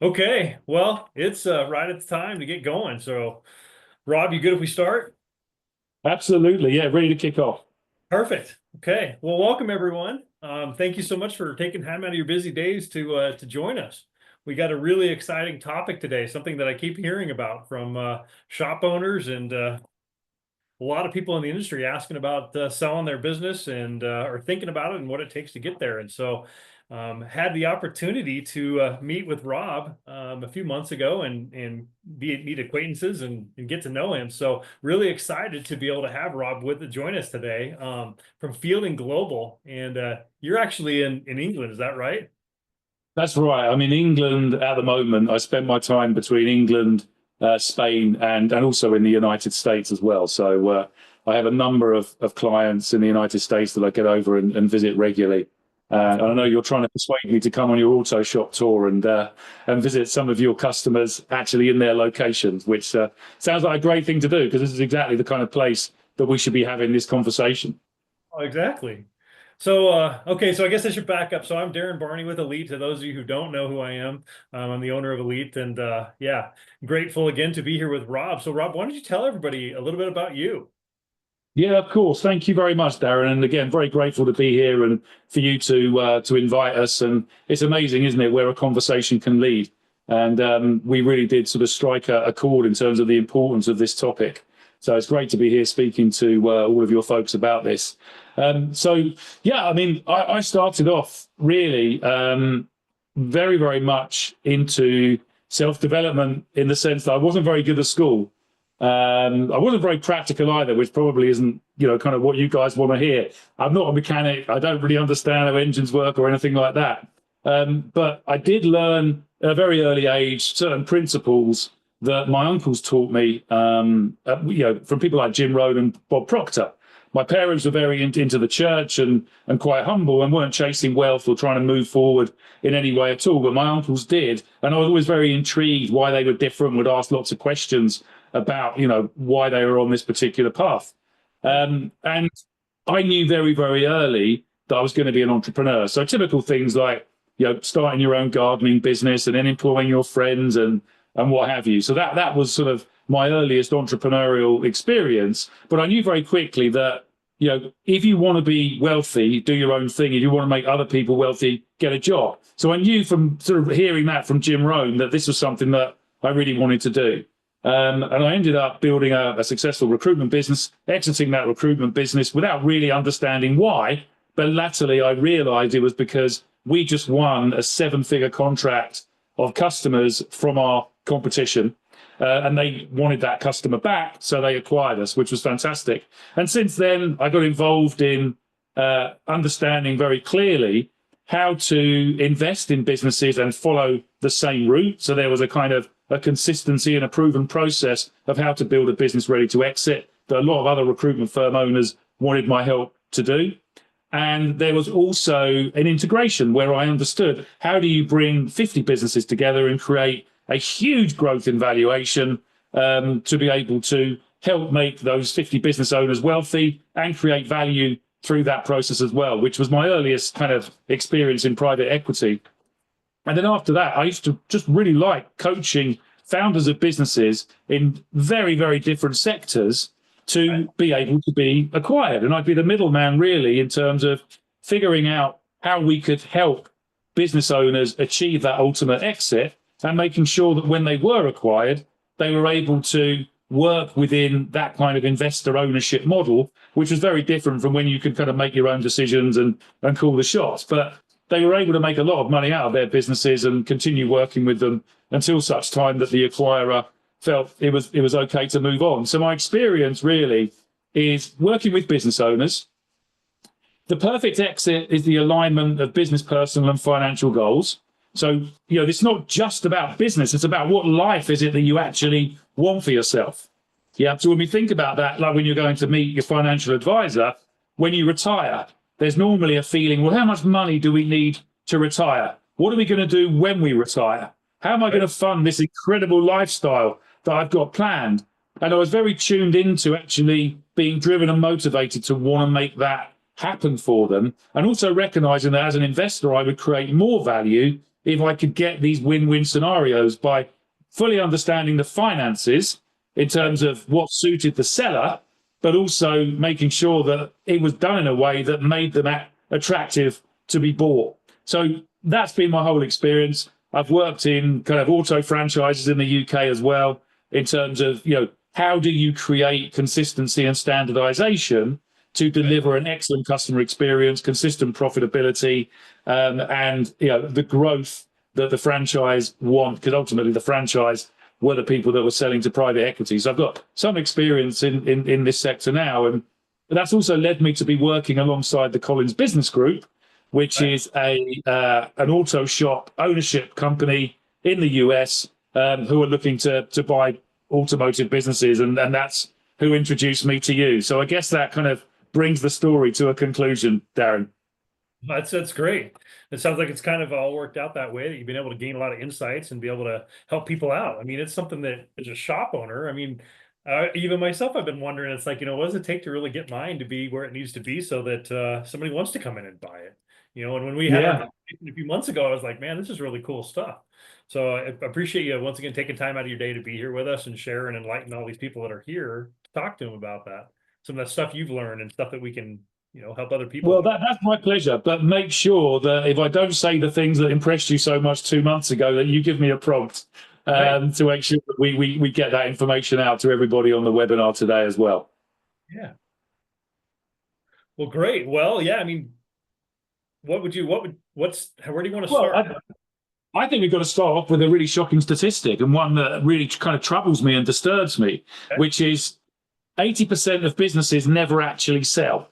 Okay, well, it's right at the time to get going. So, Rob, you good if we start? Absolutely. Yeah. Ready to kick off. Perfect. Okay. Well, welcome everyone. Thank you so much for taking time out of your busy days to join us. We got a really exciting topic today, something that I keep hearing about from shop owners and a lot of people in the industry asking about selling their business and or thinking about it and what it takes to get there. And so, had the opportunity to meet with Rob a few months ago and meet acquaintances and get to know him. So, really excited to be able to have Rob with join us today from Fielding Global. And you're actually in England, is that right? That's right. I'm in England at the moment. I spend my time between England, Spain, and also in the United States as well. So I have a number of clients in the United States that I get over and visit regularly. And I know you're trying to persuade me to come on your auto shop tour and visit some of your customers actually in their locations, which sounds like a great thing to do because this is exactly the kind of place that we should be having this conversation. Oh, exactly. So, okay, so I guess I should back up. So I'm Darrin Barney with Elite. To those of you who don't know who I am, I'm the owner of Elite, and yeah, grateful again to be here with Rob. So, Rob, why don't you tell everybody a little bit about you? Yeah, of course. Thank you very much, Darren. And again, very grateful to be here and for you to invite us. And it's amazing, isn't it, where a conversation can lead. And we really did sort of strike a chord in terms of the importance of this topic. So it's great to be here speaking to all of your folks about this. So yeah, I mean, I started off really very, very much into self-development in the sense that I wasn't very good at school. I wasn't very practical either, which probably isn't, kind of what you guys want to hear. I'm not a mechanic. I don't really understand how engines work or anything like that. But I did learn at a very early age certain principles that my uncles taught me, from people like Jim Rohn and Bob Proctor. My parents were very into the church and quite humble and weren't chasing wealth or trying to move forward in any way at all. But my uncles did. And I was always very intrigued why they were different, would ask lots of questions about, why they were on this particular path. And I knew very, very early that I was going to be an entrepreneur. So typical things like, starting your own gardening business and then employing your friends and what have you. So that was sort of my earliest entrepreneurial experience. But I knew very quickly that, if you want to be wealthy, do your own thing. If you want to make other people wealthy, get a job. So I knew from sort of hearing that from Jim Rohn that this was something that I really wanted to do. And I ended up building a successful recruitment business, exiting that recruitment business without really understanding why. But latterly, I realized it was because we just won a seven-figure contract of customers from our competition. And they wanted that customer back, so they acquired us, which was fantastic. And since then, I got involved in understanding very clearly how to invest in businesses and follow the same route. So there was a kind of a consistency and a proven process of how to build a business ready to exit that a lot of other recruitment firm owners wanted my help to do. And there was also an integration where I understood how do you bring 50 businesses together and create a huge growth in valuation to be able to help make those 50 business owners wealthy and create value through that process as well, which was my earliest kind of experience in private equity. And then after that, I used to just really like coaching founders of businesses in very, very different sectors to be able to be acquired. And I'd be the middleman really in terms of figuring out how we could help business owners achieve that ultimate exit and making sure that when they were acquired, they were able to work within that kind of investor ownership model, which was very different from when you could kind of make your own decisions and call the shots. But they were able to make a lot of money out of their businesses and continue working with them until such time that the acquirer felt it was okay to move on. So my experience really is working with business owners. The perfect exit is the alignment of business, personal, and financial goals. So, it's not just about business, it's about what life is it that you actually want for yourself. Yeah. So when we think about that, like when you're going to meet your financial advisor, when you retire, there's normally a feeling, well, how much money do we need to retire? What are we going to do when we retire? How am I going to fund this incredible lifestyle that I've got planned? And I was very tuned into actually being driven and motivated to want to make that happen for them. And also recognizing that as an investor, I would create more value if I could get these win-win scenarios by fully understanding the finances in terms of what suited the seller, but also making sure that it was done in a way that made them attractive to be bought. So that's been my whole experience. I've worked in kind of auto franchises in the UK as well, in terms of, how do you create consistency and standardization to deliver an excellent customer experience, consistent profitability, and the growth that the franchise want, because ultimately the franchise were the people that were selling to private equity. So I've got some experience in this sector now, and that's also led me to be working alongside the Collins Business Group, which is an auto shop ownership company in the US, who are looking to buy automotive businesses, and that's who introduced me to you. So I guess that kind of brings the story to a conclusion, Darrin. That's great. It sounds like it's kind of all worked out that way, that you've been able to gain a lot of insights and be able to help people out. I mean, it's something that as a shop owner, I mean, even myself, I've been wondering, it's like, what does it take to really get mine to be where it needs to be so that somebody wants to come in and buy it? And when we had our conversation a few months ago, I was like, man, this is really cool stuff. So I appreciate you once again taking time out of your day to be here with us and share and enlighten all these people that are here to talk to them about that. Some of that stuff you've learned and stuff that we can help other people. Well, that's my pleasure. But make sure that if I don't say the things that impressed you so much 2 months ago, that you give me a prompt to make sure that we get that information out to everybody on the webinar today as well. Yeah. Well, great. Well, yeah, I mean, where do you want to start? I think we've got to start off with a really shocking statistic, and one that really kind of troubles me and disturbs me, which is 80% of businesses never actually sell.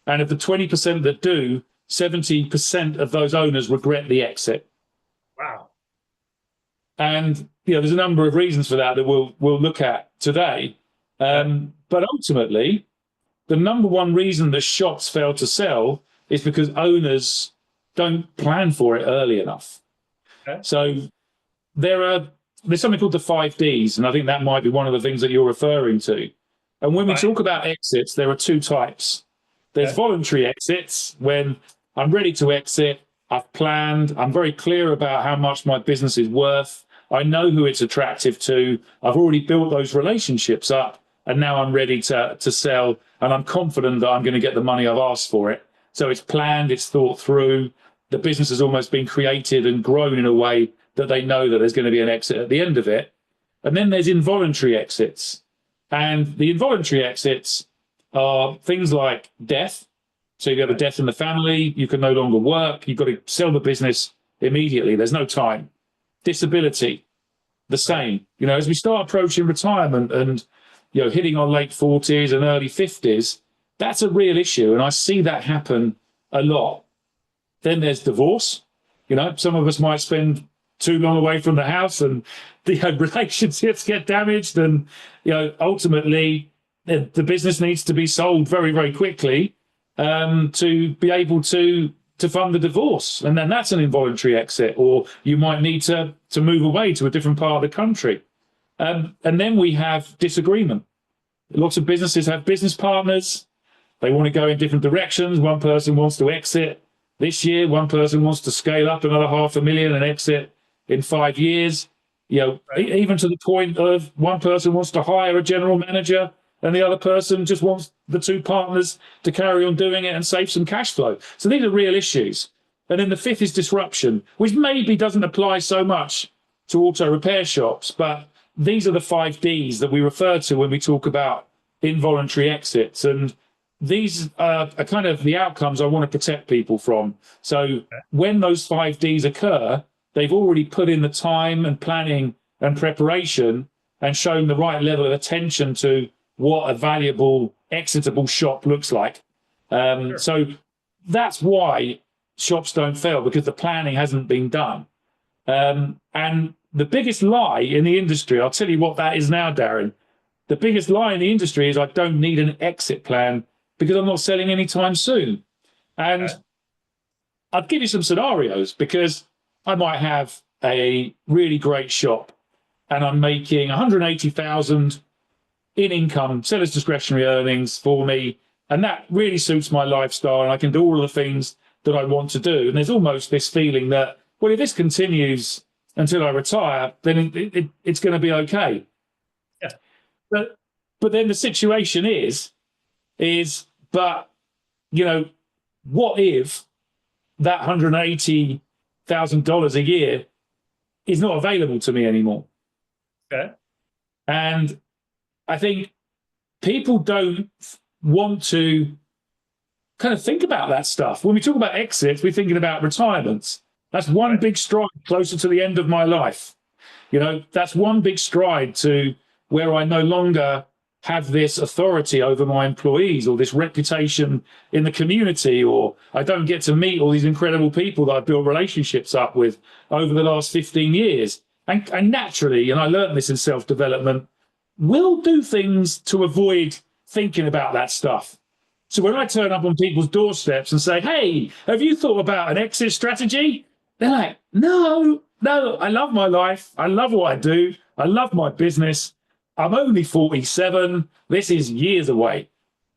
And of the 20% that do, 70% of those owners regret the exit. Wow. And there's a number of reasons for that we'll look at today. But ultimately, the number one reason that shops fail to sell is because owners don't plan for it early enough. So there's something called the 5Ds, and I think that might be one of the things that you're referring to. And when we talk about exits, there are two types. There's voluntary exits, when I'm ready to exit, I've planned, I'm very clear about how much my business is worth, I know who it's attractive to, I've already built those relationships up, and now I'm ready to sell, and I'm confident that I'm going to get the money I've asked for it. So it's planned, it's thought through, the business has almost been created and grown in a way that they know that there's going to be an exit at the end of it. And then there's involuntary exits. And the involuntary exits are things like death. So if you have a death in the family, you can no longer work, you've got to sell the business immediately, there's no time. Disability, the same. As we start approaching retirement and hitting our late 40s and early 50s, that's a real issue, and I see that happen a lot. Then there's divorce. Some of us might spend too long away from the house, and the relationships get damaged, and ultimately the business needs to be sold very, very quickly to be able to fund the divorce, and then that's an involuntary exit. Or you might need to move away to a different part of the country, and then we have disagreement. Lots of businesses have business partners. They want to go in different directions. One person wants to exit this year, one person wants to scale up another 500,000 and exit in 5 years. Even to the point of one person wants to hire a general manager and the other person just wants the two partners to carry on doing it and save some cash flow. So these are real issues. And then the fifth is disruption, which maybe doesn't apply so much to auto repair shops, but these are the 5Ds that we refer to when we talk about involuntary exits. And these are kind of the outcomes I want to protect people from. So when those 5Ds occur, they've already put in the time and planning and preparation and shown the right level of attention to what a valuable exitable shop looks like. So that's why shops don't fail, because the planning hasn't been done. And the biggest lie in the industry, I'll tell you what that is now, Darrin. The biggest lie in the industry is I don't need an exit plan because I'm not selling anytime soon. And I'll give you some scenarios, because I might have a really great shop and I'm making 180,000 in income, seller's discretionary earnings for me, and that really suits my lifestyle, and I can do all of the things that I want to do. And there's almost this feeling that well, if this continues until I retire, then it's going to be okay. Yeah. But then the situation but you know, what if that $180,000 a year is not available to me anymore? Okay. And I think people don't want to kind of think about that stuff. When we talk about exits, we're thinking about retirements. That's one big stride closer to the end of my life. You know, that's one big stride to where I no longer have this authority over my employees or this reputation in the community, or I don't get to meet all these incredible people that I've built relationships up with over the last 15 years. And naturally, and I learned this in self-development, we'll do things to avoid thinking about that stuff. So when I turn up on people's doorsteps and say, hey, have you thought about an exit strategy? They're like, no, I love my life. I love what I do. I love my business. I'm only 47. This is years away.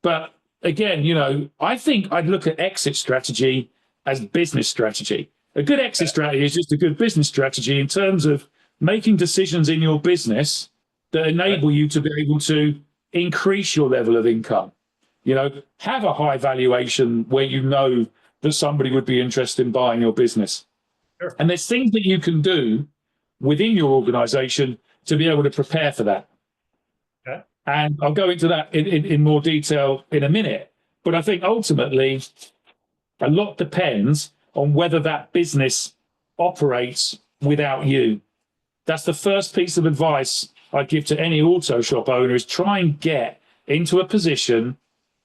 But again, you know, I think I'd look at exit strategy as business strategy. A good exit strategy is just a good business strategy in terms of making decisions in your business that enable you to be able to increase your level of income. You know, have a high valuation where you know that somebody would be interested in buying your business. Sure. And there's things that you can do within your organization to be able to prepare for that. Okay. And I'll go into that in more detail in a minute. But I think ultimately, a lot depends on whether that business operates without you. That's the first piece of advice I give to any auto shop owner, is try and get into a position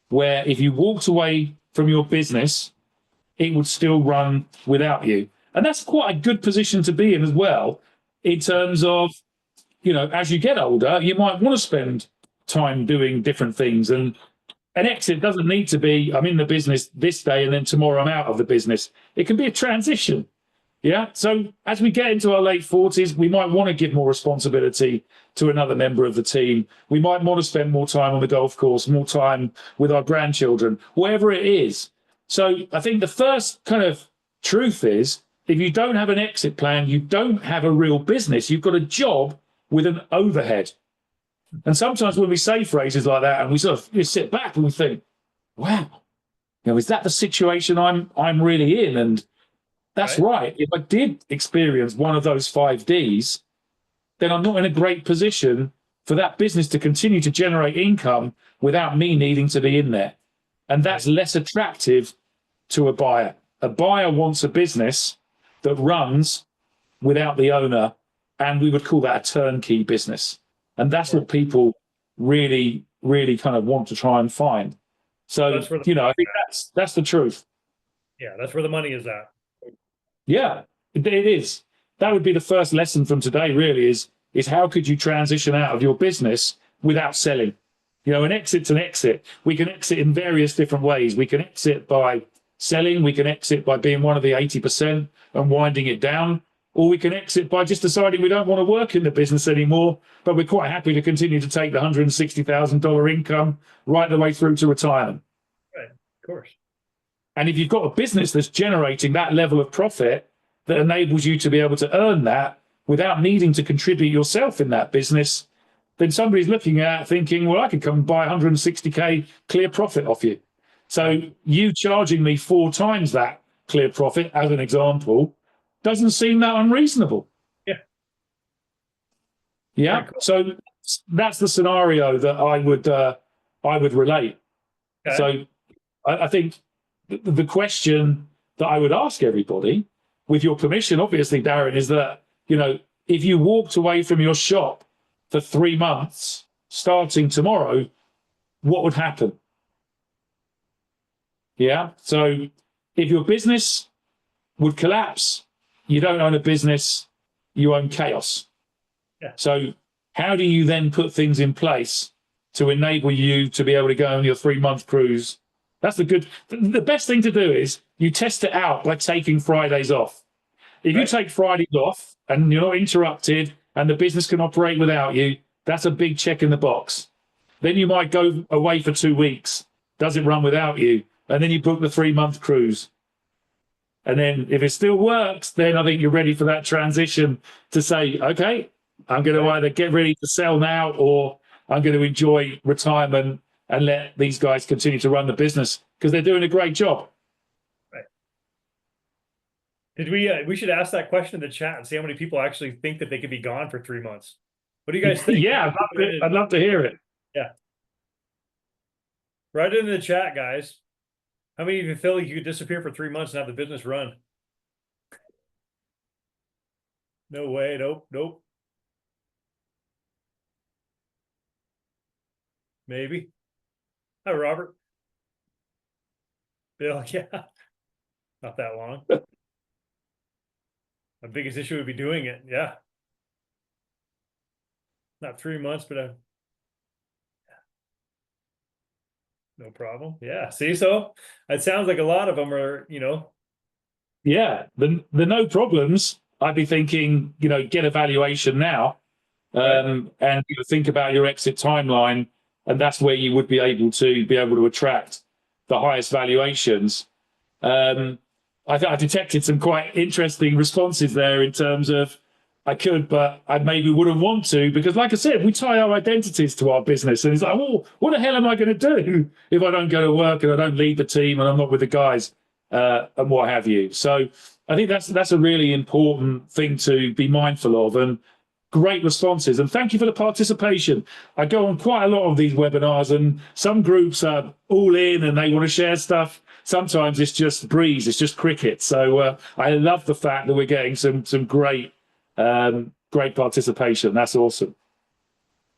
where if you walked away from your business, it would still run without you. And that's quite a good position to be in as well, in terms of, you know, as you get older, you might want to spend time doing different things. And an exit doesn't need to be, I'm in the business this day and then tomorrow I'm out of the business. It can be a transition. Yeah. So as we get into our late 40s, we might want to give more responsibility to another member of the team. We might want to spend more time on the golf course, more time with our grandchildren, whatever it is. So I think the first kind of truth is, if you don't have an exit plan, you don't have a real business. You've got a job with an overhead. And sometimes when we say phrases like that and we sort of sit back and we think, wow, you know, is that the situation I'm really in? And that's right. If I did experience one of those 5 Ds, then I'm not in a great position for that business to continue to generate income without me needing to be in there. And that's less attractive to a buyer. A buyer wants a business that runs without the owner, and we would call that a turnkey business. And that's what people really, really kind of want to try and find. So, you know, I think that's the truth. Yeah, that's where the money is at. Yeah, it is. That would be the first lesson from today, really, is how could you transition out of your business without selling? You know, an exit's an exit. We can exit in various different ways. We can exit by selling. We can exit by being one of the 80% and winding it down. Or we can exit by just deciding we don't want to work in the business anymore, but we're quite happy to continue to take the $160,000 income right the way through to retirement. Right, of course. And if you've got a business that's generating that level of profit that enables you to be able to earn that without needing to contribute yourself in that business, then somebody's looking at thinking, well, I could come and buy 160K clear profit off you. So you charging me 4 times that clear profit, as an example, doesn't seem that unreasonable. Yeah. Yeah. Cool. So that's the scenario that I would relate. Okay. So I think the question that I would ask everybody, with your permission, obviously, Darrin, is that, you know, if you walked away from your shop for 3 months, starting tomorrow, what would happen? Yeah. So if your business would collapse, you don't own a business, you own chaos. Yeah. So how do you then put things in place to enable you to be able to go on your 3-month cruise? That's the best thing to do is you test it out by taking Fridays off. If you take Fridays off and you're not interrupted and the business can operate without you, that's a big check in the box. Then you might go away for 2 weeks. Does it run without you? And then you book the 3-month cruise. And then if it still works, then I think you're ready for that transition to say, okay, I'm going to either get ready to sell now, or I'm going to enjoy retirement and let these guys continue to run the business because they're doing a great job. Right. Did we should ask that question in the chat and see how many people actually think that they could be gone for 3 months. What do you guys think? Yeah, I'd love to hear it. Yeah. Write it in the chat, guys. How many of you feel like you could disappear for 3 months and have the business run? No way. Nope. Nope. Maybe. Hi, Robert. Bill, yeah. Not that long. My biggest issue would be doing it. Yeah. Not 3 months, but no problem. Yeah. See, so it sounds like a lot of them are, Yeah, the no problems. I'd be thinking, get a valuation now, and think about your exit timeline, and that's where you would be able to attract the highest valuations. I detected some quite interesting responses there in terms of I could, but I maybe wouldn't want to, because like I said, we tie our identities to our business, and it's like, well, what the hell am I going to do if I don't go to work and I don't lead the team and I'm not with the guys, and what have you? So I think that's a really important thing to be mindful of, and great responses. And thank you for the participation. I go on quite a lot of these webinars, and some groups are all in and they want to share stuff. Sometimes it's just breeze, it's just cricket. So I love the fact that we're getting some great participation. That's awesome.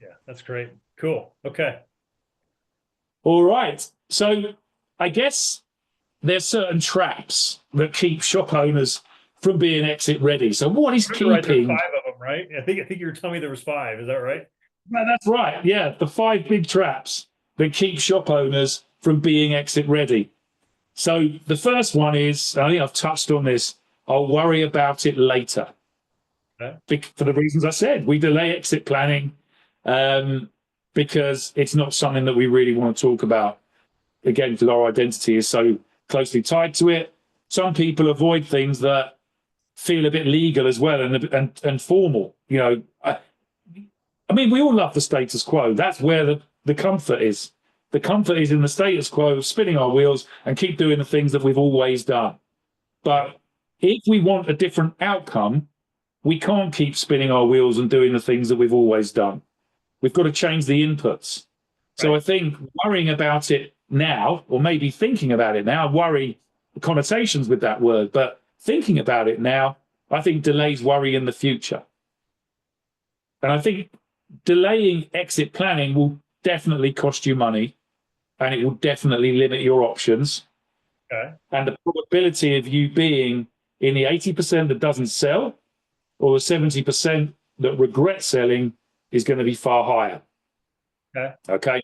Yeah, that's great. Cool. Okay. All right. So I guess there's certain traps that keep shop owners from being exit ready. So what is keeping? Right, there's 5 of them, right? I think you were telling me there was 5. Is that right? No, that's right. Yeah, the 5 big traps that keep shop owners from being exit ready. So the first one is, I think I've touched on this, I'll worry about it later. Okay. For the reasons I said, we delay exit planning because it's not something that we really want to talk about. Again, because our identity is so closely tied to it. Some people avoid things that feel a bit legal as well and formal. I mean, we all love the status quo. That's where the comfort is. The comfort is in the status quo of spinning our wheels and keep doing the things that we've always done. But if we want a different outcome, we can't keep spinning our wheels and doing the things that we've always done. We've got to change the inputs. So I think worrying about it now, or maybe thinking about it now, worry, the connotations with that word, but thinking about it now, I think delays worry in the future. And I think delaying exit planning will definitely cost you money, and it will definitely limit your options. Okay. And the probability of you being in the 80% that doesn't sell, or the 70% that regret selling, is going to be far higher. Okay. Okay.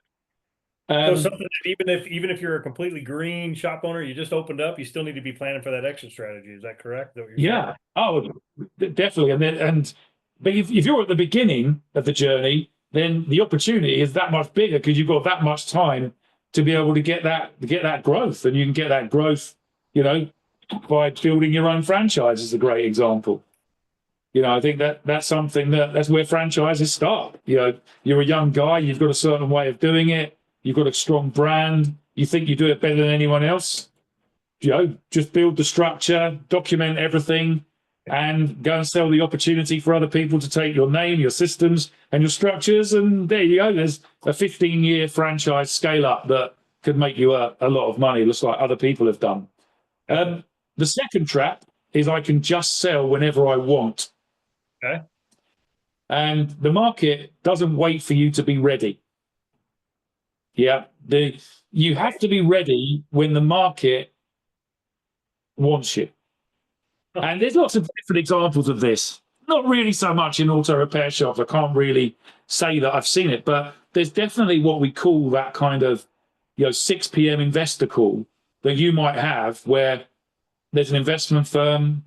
So something that even if you're a completely green shop owner, you just opened up, you still need to be planning for that exit strategy. Is that correct? Yeah. Oh, definitely. But if you're at the beginning of the journey, then the opportunity is that much bigger because you've got that much time to be able to get that growth, and you can get that growth, by building your own franchise is a great example. I think that's something that's where franchises start. You're a young guy, you've got a certain way of doing it, you've got a strong brand, you think you do it better than anyone else. Just build the structure, document everything, and go and sell the opportunity for other people to take your name, your systems, and your structures. And there you go. There's a 15-year franchise scale up that could make you a lot of money, just like other people have done. The second trap is I can just sell whenever I want. Okay. And the market doesn't wait for you to be ready. Yeah. You have to be ready when the market wants you. And there's lots of different examples of this. Not really so much in auto repair shops. I can't really say that I've seen it, but there's definitely what we call that kind of 6 p.m. investor call that you might have, where there's an investment firm,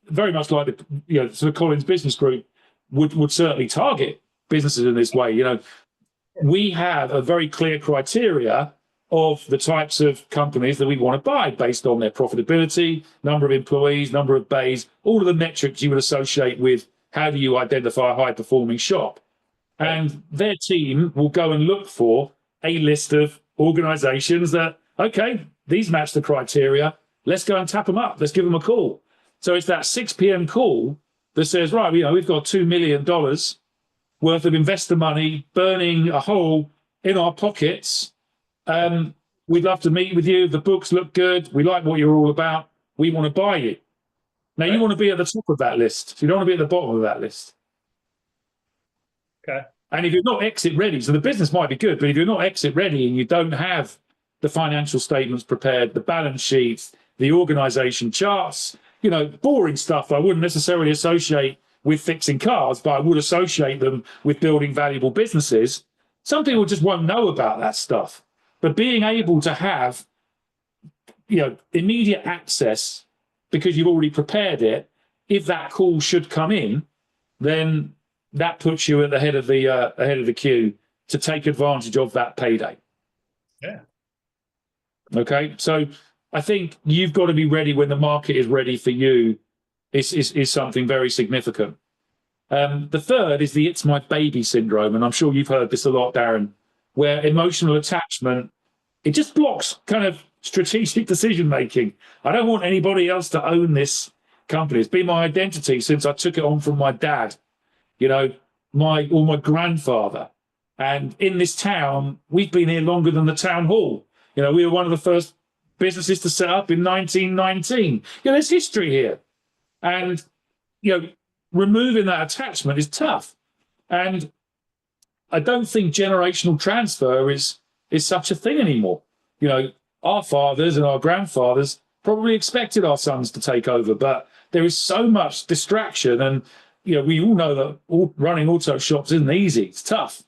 very much like the sort of Collins Business Group would certainly target businesses in this way. We have a very clear criteria of the types of companies that we want to buy based on their profitability, number of employees, number of bays, all of the metrics you would associate with how do you identify a high performing shop. And their team will go and look for a list of organizations that, okay, these match the criteria. Let's go and tap them up. Let's give them a call. So it's that 6 p.m. call that says, right, we've got $2 million worth of investor money burning a hole in our pockets. We'd love to meet with you. The books look good. We like what you're all about. We want to buy you. Now, you want to be at the top of that list. You don't want to be at the bottom of that list. Okay. And if you're not exit ready, so the business might be good, but if you're not exit ready and you don't have the financial statements prepared, the balance sheets, the organization charts, boring stuff I wouldn't necessarily associate with fixing cars, but I would associate them with building valuable businesses. Some people just won't know about that stuff. But being able to have, immediate access because you've already prepared it, if that call should come in, then that puts you at the head of the queue to take advantage of that payday. Yeah. Okay. So I think you've got to be ready when the market is ready for you is something very significant. The third is the "it's my baby" syndrome. And I'm sure you've heard this a lot, Darren, where emotional attachment, it just blocks kind of strategic decision making. I don't want anybody else to own this company. It's been my identity since I took it on from my dad, my grandfather. And in this town, we've been here longer than the town hall. We were one of the first businesses to set up in 1919. There's history here. And, removing that attachment is tough. And I don't think generational transfer is such a thing anymore. Our fathers and our grandfathers probably expected our sons to take over, but there is so much distraction. And, we all know that running auto shops isn't easy. It's tough.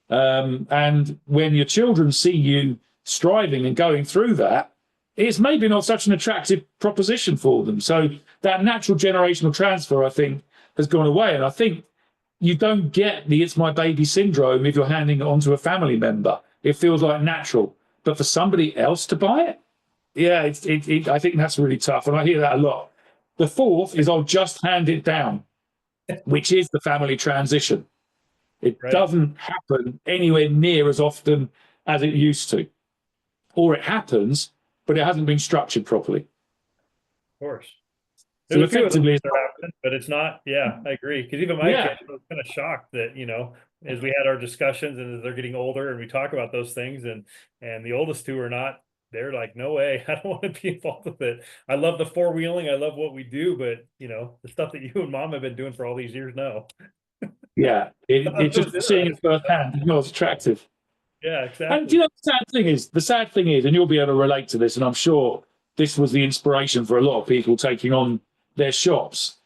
And when your children see you striving and going through that, it's maybe not such an attractive proposition for them. So that natural generational transfer, I think, has gone away. And I think you don't get the "it's my baby" syndrome if you're handing it on to a family member. It feels like natural. But for somebody else to buy it, yeah, I think that's really tough. And I hear that a lot. The fourth is "I'll just hand it down," which is the family transition. It doesn't happen anywhere near as often as it used to. Or it happens, but it hasn't been structured properly. Of course. So effectively, but it's not. Yeah, I agree. Because even my kids, I was kind of shocked that as we had our discussions and as they're getting older and we talk about those things, and the oldest two are not. They're like, no way, I don't want to be involved with it. I love the four-wheeling. I love what we do, but the stuff that you and Mom have been doing for all these years now. Yeah, it just seeing it firsthand is not as attractive. Yeah, exactly. And the sad thing is, and you'll be able to relate to this, and I'm sure this was the inspiration for a lot of people taking on their shops.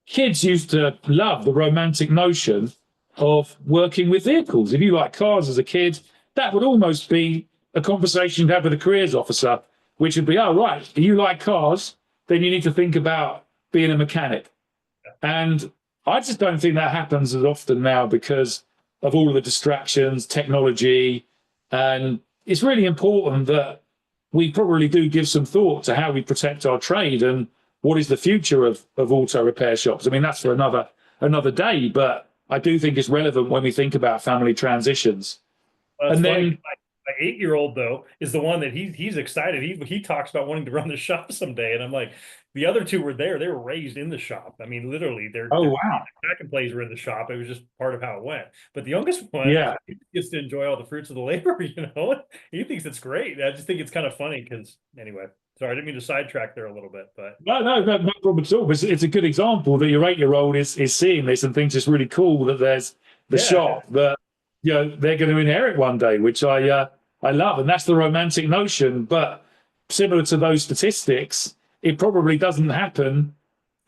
Kids used to love the romantic notion of working with vehicles. If you like cars as a kid, that would almost be a conversation to have with a careers officer, which would be, oh, right, if you like cars, then you need to think about being a mechanic. And I just don't think that happens as often now because of all of the distractions, technology. And it's really important that we probably do give some thought to how we protect our trade and what is the future of auto repair shops. I mean, that's for another day, but I do think it's relevant when we think about family transitions. And then my 8-year-old though is the one that he's excited. He talks about wanting to run the shop someday, and I'm like, the other two were there. They were raised in the shop. I mean, literally, their back and plays were in the shop. It was just part of how it went. But the youngest one, he gets to enjoy all the fruits of the labor. He thinks it's great. I just think it's kind of funny because anyway. Sorry, I didn't mean to sidetrack there a little bit, but no problem at all. It's a good example that your 8-year-old is seeing this and thinks it's really cool that there's the shop that they're going to inherit one day, which I love, and that's the romantic notion. But similar to those statistics, it probably doesn't happen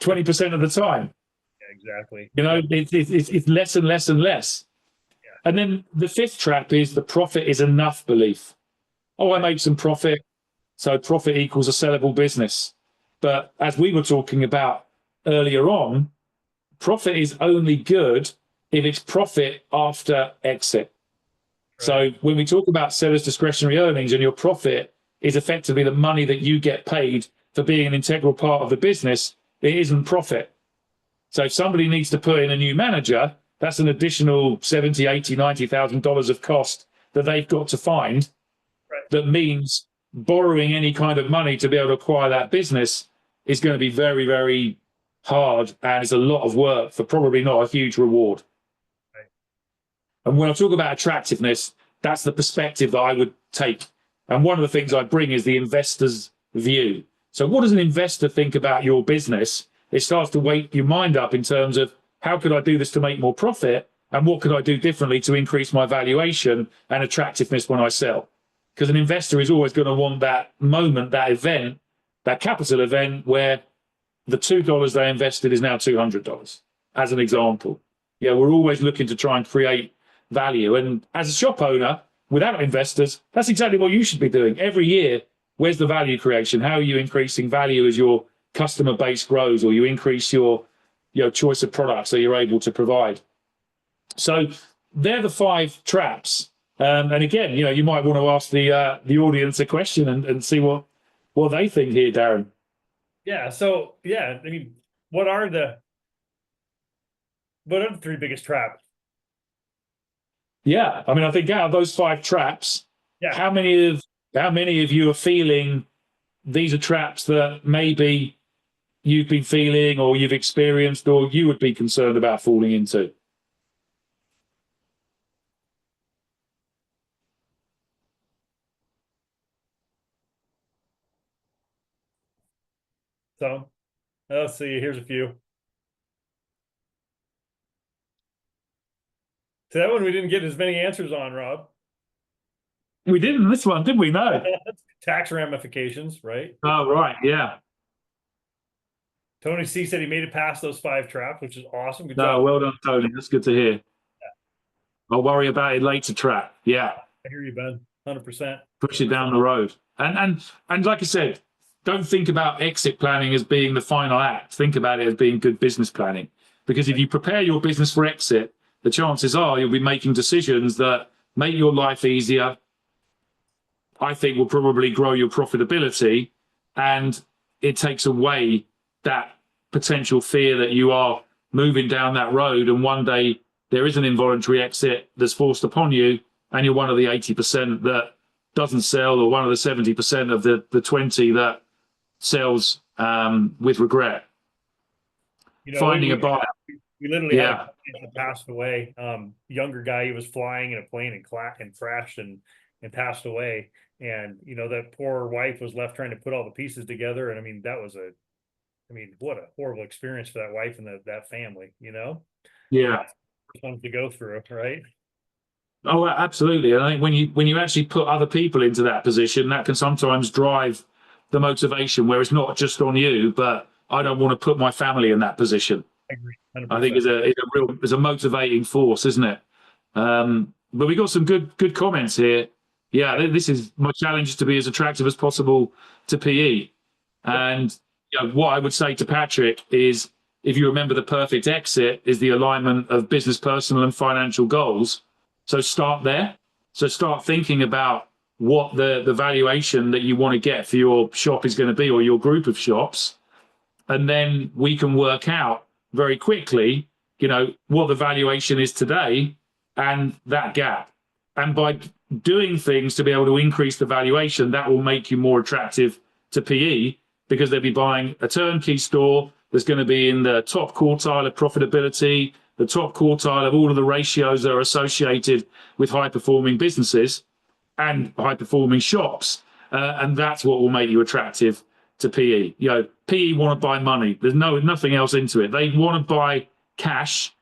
20% of the time. Yeah, exactly. It's less and less and less. Yeah. And then the fifth trap is the profit is enough belief. Oh, I made some profit. So profit equals a sellable business. But as we were talking about earlier on, profit is only good if it's profit after exit. So when we talk about sellers' discretionary earnings and your profit is effectively the money that you get paid for being an integral part of the business, it isn't profit. So if somebody needs to put in a new manager, that's an additional 70, 80, $90,000 of cost that they've got to find. Right. That means borrowing any kind of money to be able to acquire that business is going to be very, very hard, and it's a lot of work for probably not a huge reward. Right. And when I talk about attractiveness, that's the perspective that I would take. And one of the things I bring is the investor's view. So what does an investor think about your business? It starts to wake your mind up in terms of, how could I do this to make more profit? And what could I do differently to increase my valuation and attractiveness when I sell? Because an investor is always going to want that moment, that event, that capital event where the $2 they invested is now $200, as an example. Yeah, we're always looking to try and create value. And as a shop owner, without investors, that's exactly what you should be doing. Every year, where's the value creation? How are you increasing value as your customer base grows, or you increase your choice of products that you're able to provide? So they're the 5 traps. And again, you might want to ask the audience a question and see what they think here, Darrin. Yeah. So I mean, what are the 3 biggest traps? Yeah, I mean, I think out of those 5 traps, Yeah. how many of you are feeling these are traps that maybe you've been feeling, or you've experienced, or you would be concerned about falling into? So let's see. Here's a few. So that one we didn't get as many answers on, Rob. We didn't this one, did we? No. Tax ramifications, right? Oh, right. Yeah. Tony C said he made it past those 5 traps, which is awesome. Good No, job. well done, Tony. That's good to hear. I'll worry about it later, trap. Yeah. I hear you, Ben. 100%. Push it down the road. And like I said, don't think about exit planning as being the final act. Think about it as being good business planning. Because if you prepare your business for exit, the chances are you'll be making decisions that make your life easier. I think will probably grow your profitability, and it takes away that potential fear that you are moving down that road and one day there is an involuntary exit that's forced upon you, and you're one of the 80% that doesn't sell, or one of the 70% of the 20 that sells with regret. Finding a buyer. We literally had a client that passed away. Younger guy, he was flying in a plane and crashed and passed away. And that poor wife was left trying to put all the pieces together. And I mean, what a horrible experience for that wife and that family. Yeah. Something to go through, right? Oh, absolutely. And I think when you actually put other people into that position, that can sometimes drive the motivation, where it's not just on you, but I don't want to put my family in that position. I agree. 100%. I think it's a motivating force, isn't it? But we got some good comments here. Yeah, this is my challenge, is to be as attractive as possible to PE. And what I would say to Patrick is, if you remember, the perfect exit is the alignment of business, personal, and financial goals. So start there. So start thinking about what the valuation that you want to get for your shop is going to be, or your group of shops. And then we can work out very quickly, what the valuation is today and that gap. And by doing things to be able to increase the valuation, that will make you more attractive to PE, because they'll be buying a turnkey store that's going to be in the top quartile of profitability, the top quartile of all of the ratios that are associated with high-performing businesses and high-performing shops. And that's what will make you attractive to PE. PE want to buy money. There's nothing else into it. They want to buy cash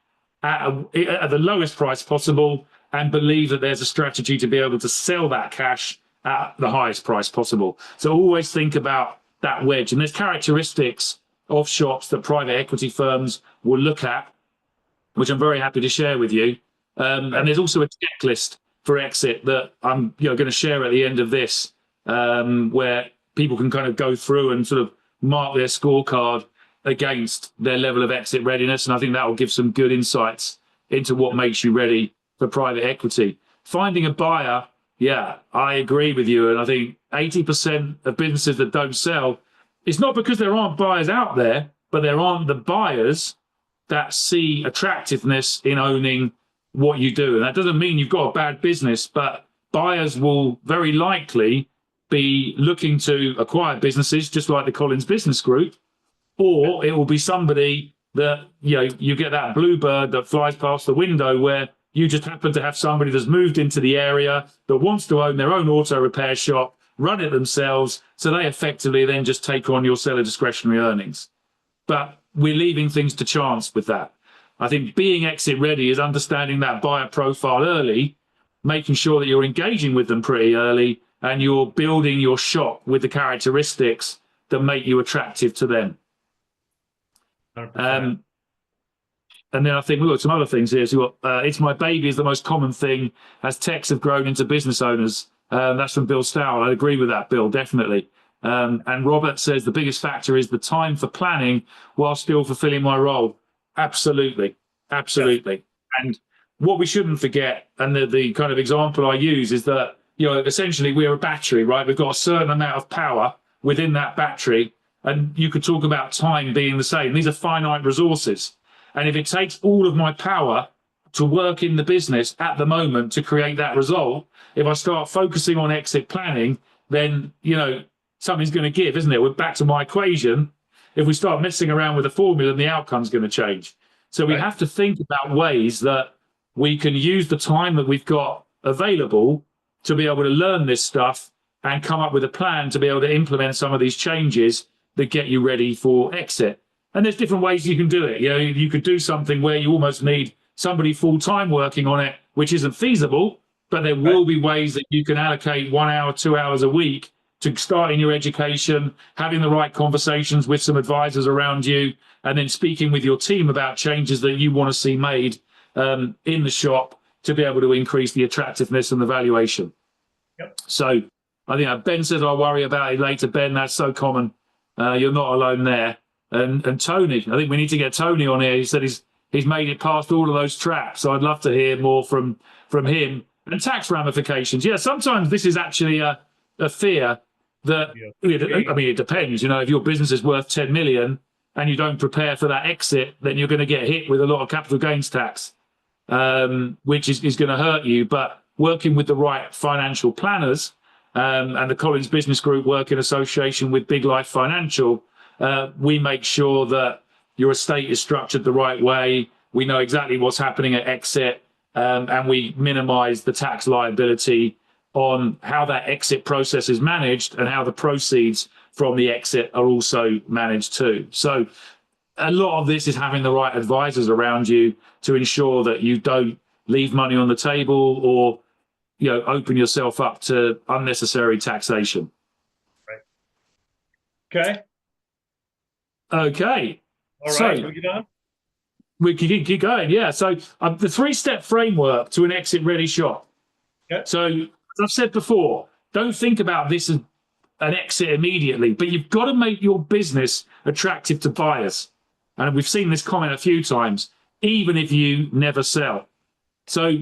at the lowest price possible, and believe that there's a strategy to be able to sell that cash at the highest price possible. So always think about that wedge. And there's characteristics of shops that private equity firms will look at, which I'm very happy to share with you. And there's also a checklist for exit that I'm going to share at the end of this, where people can kind of go through and sort of mark their scorecard against their level of exit readiness. And I think that will give some good insights into what makes you ready for private equity. finding a buyer, yeah, I agree with you. And I think 80% of businesses that don't sell, it's not because there aren't buyers out there, but there aren't the buyers that see attractiveness in owning what you do. And that doesn't mean you've got a bad business, but buyers will very likely be looking to acquire businesses just like the Collins Business Group, or it will be somebody that, you know, you get that bluebird that flies past the window where you just happen to have somebody that's moved into the area that wants to own their own auto repair shop, run it themselves, so they effectively then just take on your seller discretionary earnings. But we're leaving things to chance with that. I think being exit ready is understanding that buyer profile early, making sure that you're engaging with them pretty early, and you're building your shop with the characteristics that make you attractive to them. And then I think we've got some other things here. So it's my baby is the most common thing as techs have grown into business owners. That's from Bill Stowell. I agree with that, Bill, definitely. And Robert says the biggest factor is the time for planning while still fulfilling my role. Absolutely. Absolutely. Yeah. And what we shouldn't forget, and the kind of example I use is that, you know, essentially we're a battery, right? We've got a certain amount of power within that battery. And you could talk about time being the same. These are finite resources. And if it takes all of my power to work in the business at the moment to create that result, if I start focusing on exit planning, then, you know, something's going to give, isn't it? We're back to my equation. If we start messing around with the formula, then the outcome's going to change. So we have to think about ways that we can use the time that we've got available to be able to learn this stuff and come up with a plan to be able to implement some of these changes that get you ready for exit. And there's different ways you can do it. You know, you could do something where you almost need somebody full-time working on it, which isn't feasible, but there will be ways that you can allocate 1 hour, 2 hours a week to starting your education, having the right conversations with some advisors around you, and then speaking with your team about changes that you want to see made in the shop to be able to increase the attractiveness and the valuation. So I think Ben said I'll worry about it later. Ben, that's so common. You're not alone there. And Tony, I think we need to get Tony on here. He said he's made it past all of those traps. So I'd love to hear more from him. And tax ramifications. Yeah, sometimes this is actually a fear that, I mean, it depends. You know, if your business is worth 10 million and you don't prepare for that exit, then you're going to get hit with a lot of capital gains tax, which is going to hurt you. But working with the right financial planners and the Collins Business Group work in association with Big Life Financial, we make sure that your estate is structured the right way. We know exactly what's happening at exit, and we minimize the tax liability on how that exit process is managed and how the proceeds from the exit are also managed too. So a lot of this is having the right advisors around you to ensure that you don't leave money on the table or, you know, open yourself up to unnecessary taxation. Okay. Okay. All right. So, we get on? We can keep going. Yeah. So the 3-step framework to an exit ready shop. Okay. So as I've said before, don't think about this as an exit immediately, but you've got to make your business attractive to buyers. And we've seen this comment a few times, even if you never sell. So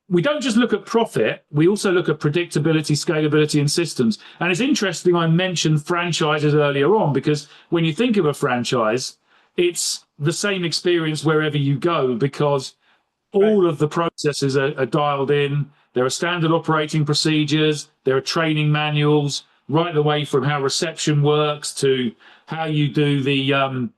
we don't just look at profit, we also look at predictability, scalability, and systems. And it's interesting I mentioned franchises earlier on, because when you think of a franchise, it's the same experience wherever you go, because all of the processes are dialed in. There are standard operating procedures, there are training manuals, right the way from how reception works to how you do the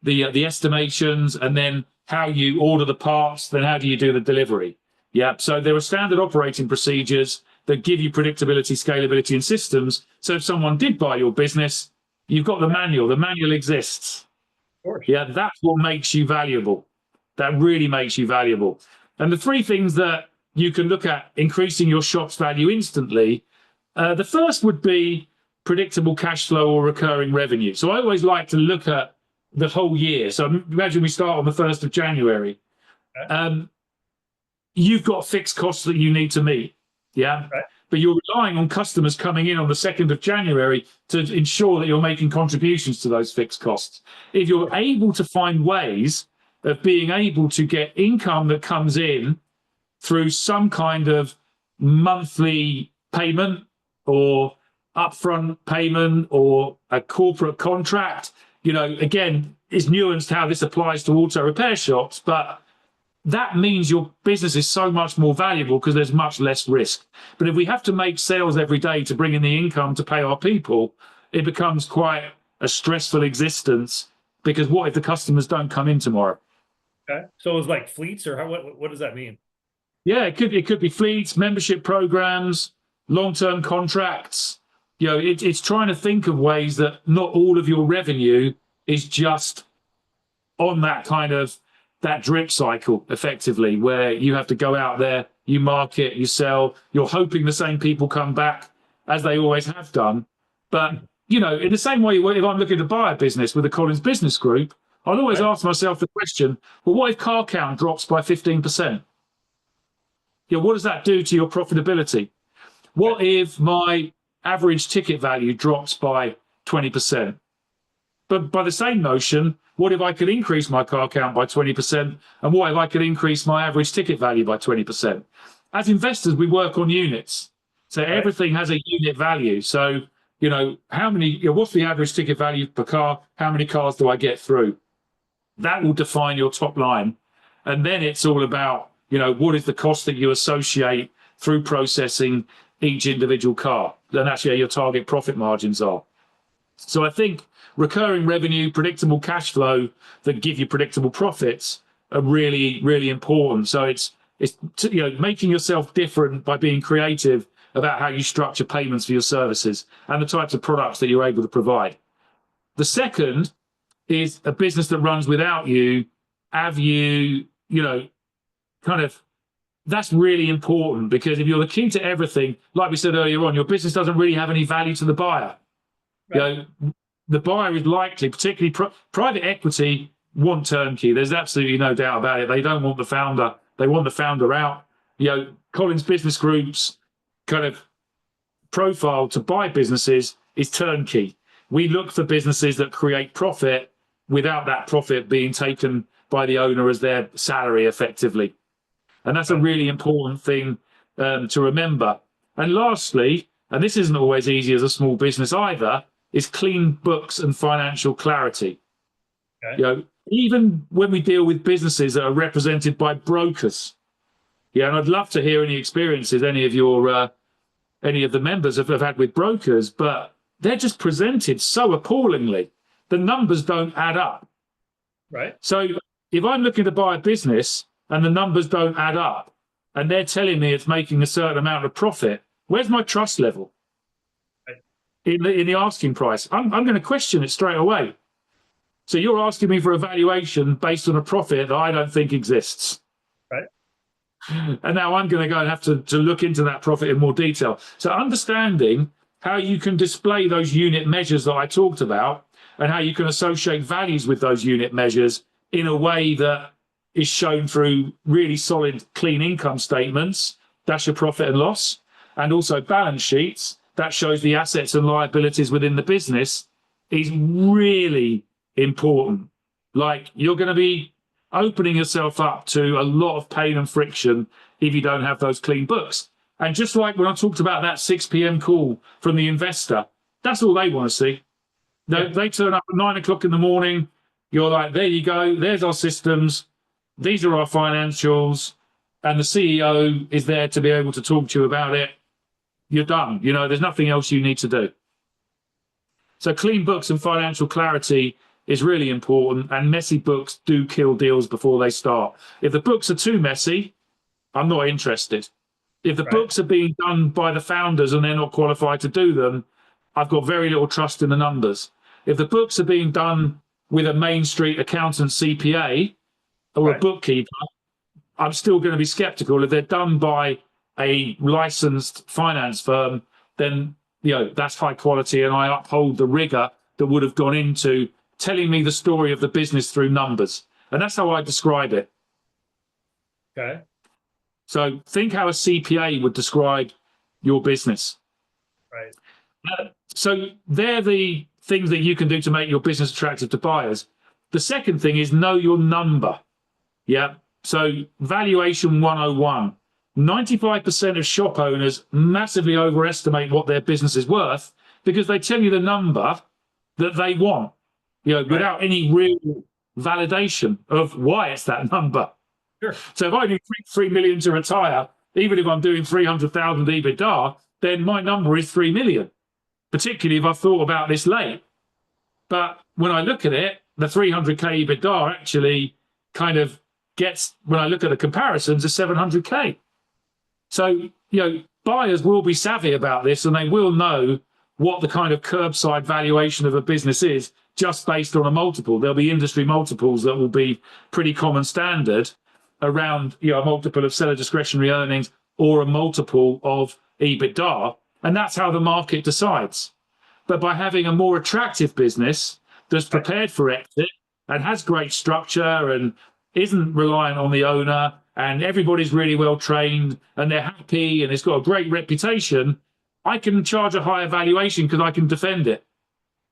estimations, and then how you order the parts, then how do you do the delivery. Yeah, so there are standard operating procedures that give you predictability, scalability, and systems. So if someone did buy your business, you've got the manual exists. Of course. Yeah, that's what makes you valuable. That really makes you valuable. And the 3 things that you can look at increasing your shop's value instantly, the first would be predictable cash flow or recurring revenue. So I always like to look at the whole year. So imagine we start on the 1st of January. Okay. You've got fixed costs that you need to meet. Yeah. Right. But you're relying on customers coming in on the 2nd of January to ensure that you're making contributions to those fixed costs. If you're able to find ways of being able to get income that comes in through some kind of monthly payment or upfront payment or a corporate contract. Again, it's nuanced how this applies to auto repair shops, but that means your business is so much more valuable because there's much less risk. But if we have to make sales every day to bring in the income to pay our people, it becomes quite a stressful existence, because what if the customers don't come in tomorrow? Okay. So it was like fleets, or what does that mean? Yeah, it could be fleets, membership programs, long-term contracts. It's trying to think of ways that not all of your revenue is just on that drip cycle, effectively, where you have to go out there, you market, you sell, you're hoping the same people come back as they always have done. But, in the same way, if I'm looking to buy a business with the Collins Business Group, I'll always ask myself the question, well, what if car count drops by 15%? What does that do to your profitability? What if my average ticket value drops by 20%? But by the same notion, what if I could increase my car count by 20%? And what if I could increase my average ticket value by 20%? As investors, we work on units. So everything has a unit value. So, what's the average ticket value per car? How many cars do I get through? That will define your top line. And then it's all about, what is the cost that you associate through processing each individual car? And that's where your target profit margins are. So I think recurring revenue, predictable cash flow that give you predictable profits are really, really important. So it's making yourself different by being creative about how you structure payments for your services and the types of products that you're able to provide. The second is a business that runs without you. Have you, that's really important, because if you're the key to everything, like we said earlier on, your business doesn't really have any value to the buyer. Right. The buyer is likely, particularly private equity, want turnkey. There's absolutely no doubt about it. They don't want the founder. They want the founder out. Collins Business Group's kind of profile to buy businesses is turnkey. We look for businesses that create profit without that profit being taken by the owner as their salary, effectively. And that's a really important thing to remember. And lastly, and this isn't always easy as a small business either, is clean books and financial clarity. Okay. Even when we deal with businesses that are represented by brokers. And I'd love to hear any experiences any of the members have had with brokers, but they're just presented so appallingly. The numbers don't add up. Right. So if I'm looking to buy a business and the numbers don't add up, and they're telling me it's making a certain amount of profit, where's my trust level? Right. In the asking price? I'm going to question it straight away. So you're asking me for a valuation based on a profit that I don't think exists. Right. And now I'm going to go and have to look into that profit in more detail. So understanding how you can display those unit measures that I talked about, and how you can associate values with those unit measures in a way that is shown through really solid, clean income statements. That's your profit and loss. And also balance sheets. That shows the assets and liabilities within the business, is really important. Like, you're going to be opening yourself up to a lot of pain and friction if you don't have those clean books. And just like when I talked about that 6 p.m. call from the investor, that's all they want to see. They turn up at 9 o'clock in the morning. You're like, there you go. There's our systems. These are our financials. And the CEO is there to be able to talk to you about it. You're done. There's nothing else you need to do. So clean books and financial clarity is really important. And messy books do kill deals before they start. If the books are too messy, I'm not interested. If the books are being done by the founders and they're not qualified to do them, I've got very little trust in the numbers. If the books are being done with a Main Street accountant CPA or a bookkeeper, I'm still going to be skeptical. If they're done by a licensed finance firm, then that's high quality, and I uphold the rigor that would have gone into telling me the story of the business through numbers. And that's how I describe it. Okay. So think how a CPA would describe your business. Right. So they're the things that you can do to make your business attractive to buyers. The second thing is know your number. Yeah. So valuation 101. 95% of shop owners massively overestimate what their business is worth because they tell you the number that they want, without any real validation of why it's that number. Sure. So if I need 3 million to retire, even if I'm doing 300,000 EBITDA, then my number is 3 million, particularly if I've thought about this late. But when I look at it, the 300K EBITDA actually kind of gets, when I look at the comparisons, a 700K. So, buyers will be savvy about this and they will know what the kind of curbside valuation of a business is just based on a multiple. There'll be industry multiples that will be pretty common standard around, a multiple of seller discretionary earnings or a multiple of EBITDA. And that's how the market decides. But by having a more attractive business that's prepared for exit and has great structure and isn't reliant on the owner and everybody's really well trained and they're happy and it's got a great reputation, I can charge a higher valuation because I can defend it.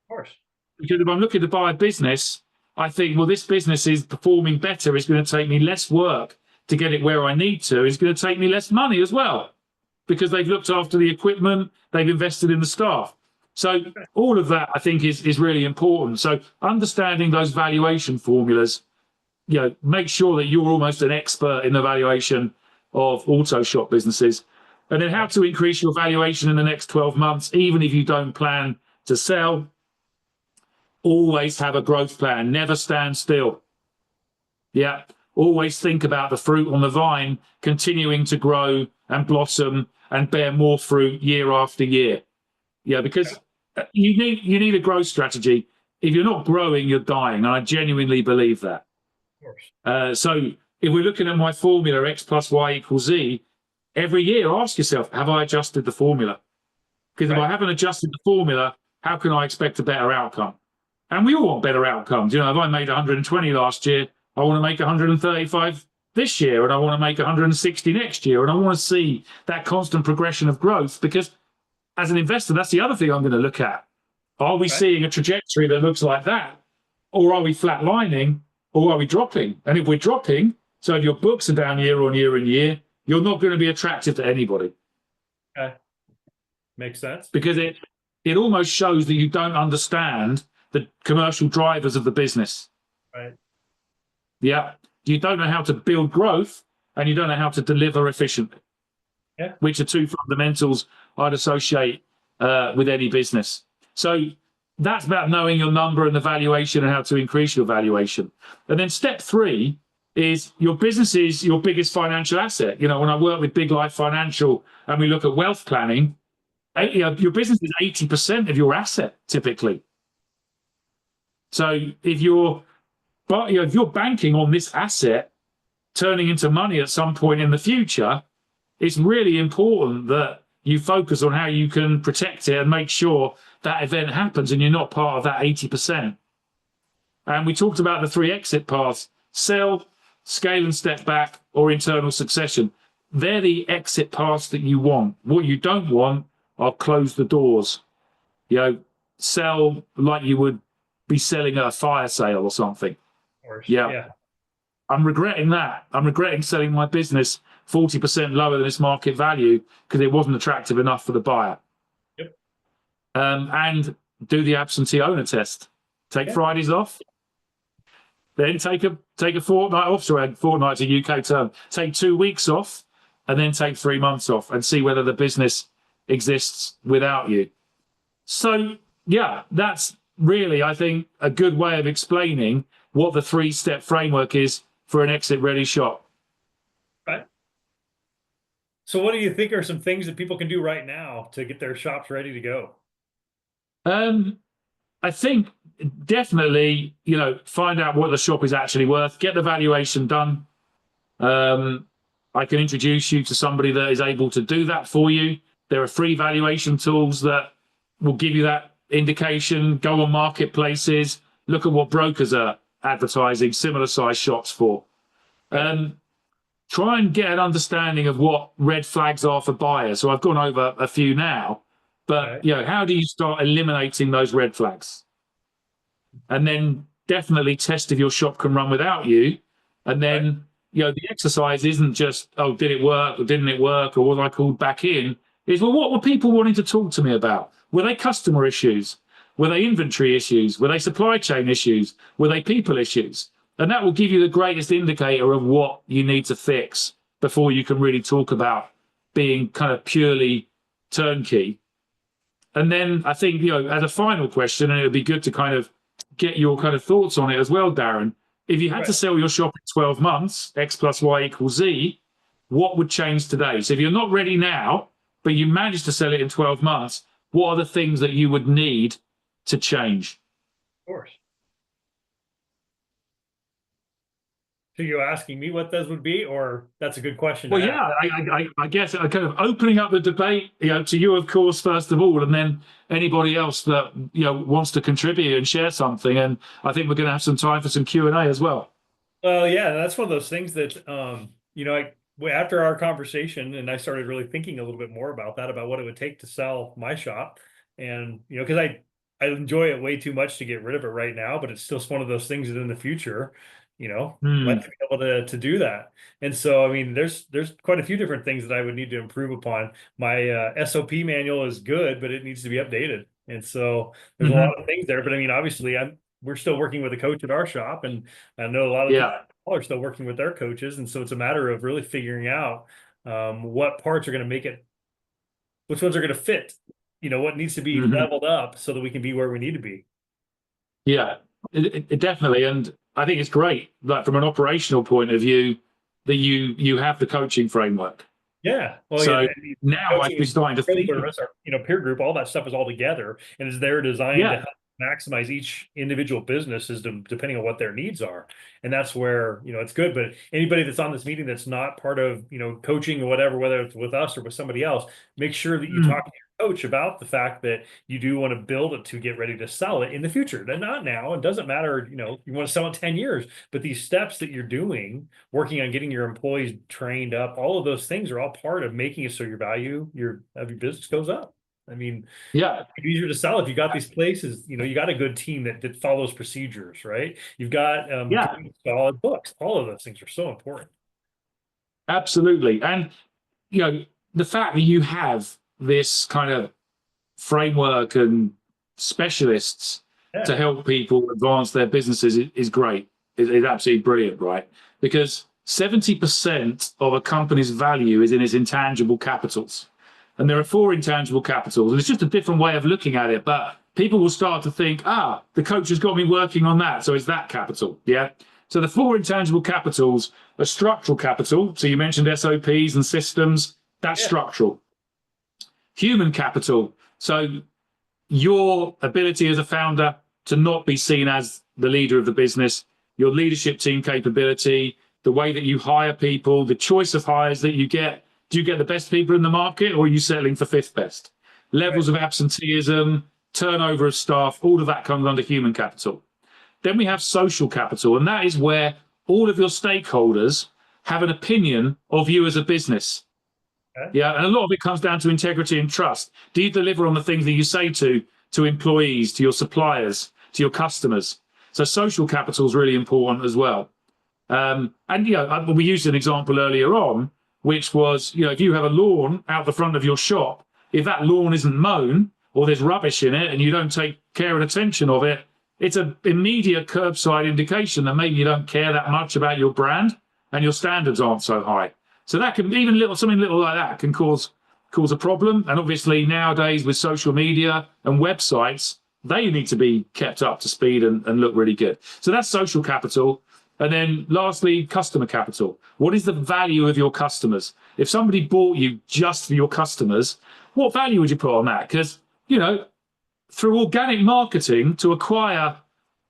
Of course. Because if I'm looking to buy a business, I think, well, this business is performing better. It's going to take me less work to get it where I need to. It's going to take me less money as well because they've looked after the equipment, they've invested in the staff. So all of that, I think, is really important. So understanding those valuation formulas, make sure that you're almost an expert in the valuation of auto shop businesses. And then how to increase your valuation in the next 12 months, even if you don't plan to sell. Always have a growth plan. Never stand still. Yeah. Always think about the fruit on the vine continuing to grow and blossom and bear more fruit year after year. Yeah, because you need a growth strategy. If you're not growing, you're dying. And I genuinely believe that. Of course. So if we're looking at my formula, X plus Y equals Z, every year ask yourself, have I adjusted the formula? Because if I haven't adjusted the formula, how can I expect a better outcome? And we all want better outcomes. If I made 120 last year, I want to make 135 this year, and I want to make 160 next year. And I want to see that constant progression of growth because as an investor, that's the other thing I'm going to look at. Are we seeing a trajectory that looks like that? Or are we flatlining? Or are we dropping? And if we're dropping, so if your books are down year on year and year, you're not going to be attractive to anybody. Okay. Makes sense. Because it almost shows that you don't understand the commercial drivers of the business. Right. Yeah. You don't know how to build growth and you don't know how to deliver efficiently. Yeah. Which are two fundamentals I'd associate with any business. So that's about knowing your number and the valuation and how to increase your valuation. And then step 3 is your business is your biggest financial asset. When I work with Big Life Financial and we look at wealth planning, your business is 80% of your asset typically. So if you're banking on this asset turning into money at some point in the future, it's really important that you focus on how you can protect it and make sure that event happens and you're not part of that 80%. And we talked about the 3 exit paths: sell, scale and step back, or internal succession. They're the exit paths that you want. What you don't want are close the doors. Sell like you would be selling at a fire sale or something. Of course. Yeah. I'm regretting that. I'm regretting selling my business 40% lower than its market value because it wasn't attractive enough for the buyer. Yep. And do the absentee owner test. Take Fridays off. Then take a fortnight off. Sorry, fortnight's a UK term. Take 2 weeks off and then take 3 months off and see whether the business exists without you. So, yeah, that's really, I think, a good way of explaining what the 3-step framework is for an exit-ready shop. Right. So what do you think are some things that people can do right now to get their shops ready to go? I think definitely, find out what the shop is actually worth, get the valuation done. I can introduce you to somebody that is able to do that for you. There are free valuation tools that will give you that indication. Go on marketplaces, look at what brokers are advertising similar size shops for. Try and get an understanding of what red flags are for buyers. So I've gone over a few now, but how do you start eliminating those red flags? And then definitely test if your shop can run without you. And then, the exercise isn't just, oh, did it work or didn't it work or was I called back in? Is, well, what were people wanting to talk to me about? Were they customer issues? Were they inventory issues? Were they supply chain issues? Were they people issues? And that will give you the greatest indicator of what you need to fix before you can really talk about being kind of purely turnkey. And then I think, as a final question, and it would be good to kind of get your kind of thoughts on it as well, Darrin. If you had to Right. sell your shop in 12 months, X plus Y equals Z, what would change today? So if you're not ready now, but you managed to sell it in 12 months, what are the things that you would need to change? Of course. So you're asking me what those would be, or that's a good question to Well, ask. yeah, I guess kind of opening up the debate, to you, of course, first of all, and then anybody else that wants to contribute and share something. And I think we're going to have some time for some Q&A as well. Well, yeah, that's one of those things that, after our conversation, and I started really thinking a little bit more about that, about what it would take to sell my shop, and because I enjoy it way too much to get rid of it right now, but it's still one of those things that in the future, like Hmm. to be able to do that. And so, I mean, there's quite a few different things that I would need to improve upon. My SOP manual is good, but it needs to be updated. And so there's a lot Hmm. of things there. But I mean, obviously, we're still working with a coach at our shop, and I know a lot of people Yeah. are still working with their coaches, and so it's a matter of really figuring out what parts are going to make it, which ones are going to fit, what needs to be Hmm. leveled up so that we can be where we need to be. Yeah, it definitely. And I think it's great, like from an operational point of view, that you have the coaching framework. Yeah. Well, yeah, So I mean, now I'd coaching be and starting to think, service, our peer group, all that stuff is all together, and is there designed to yeah, help maximize each individual business depending on what their needs are. And that's where, it's good. But anybody that's on this meeting that's not part of, coaching or whatever, whether it's with us or with somebody else, make sure that you talk mm, to your coach about the fact that you do want to build it to get ready to sell it in the future. Then not now. It doesn't matter, you want to sell in 10 years, but these steps that you're doing, working on getting your employees trained up, all of those things are all part of making it so your value of your business goes up. I mean, yeah, it's easier to sell if you got these places, you got a good team that follows procedures, right? You've got yeah, good, solid books. All of those things are so important. absolutely. And you know, the fact that you have this kind of framework and specialists to Yeah, help people advance their businesses is great. Is absolutely brilliant, right? Because 70% of a company's value is in its intangible capitals. And there are four intangible capitals. And it's just a different way of looking at it. But people will start to think, the coach has got me working on that. So it's that capital. Yeah. So the four intangible capitals are structural capital. So you mentioned SOPs and systems. That's yeah, structural. Human capital. So your ability as a founder to not be seen as the leader of the business, your leadership team capability, the way that you hire people, the choice of hires that you get. Do you get the best people in the market, or are you settling for fifth best? right, Levels of absenteeism, turnover of staff, all of that comes under human capital. Then we have social capital, and that is where all of your stakeholders have an opinion of you as a business. okay, Yeah, and a lot of it comes down to integrity and trust. Do you deliver on the things that you say to employees, to your suppliers, to your customers? So social capital is really important as well. And we used an example earlier on, which was if you have a lawn out the front of your shop, if that lawn isn't mown or there's rubbish in it and you don't take care and attention of it, it's an immediate curbside indication that maybe you don't care that much about your brand and your standards aren't so high. So that can even something little like that can cause a problem. And obviously nowadays with social media and websites, they need to be kept up to speed and look really good. So that's social capital. And then lastly, customer capital. What is the value of your customers? If somebody bought you just for your customers, what value would you put on that? Because, through organic marketing to acquire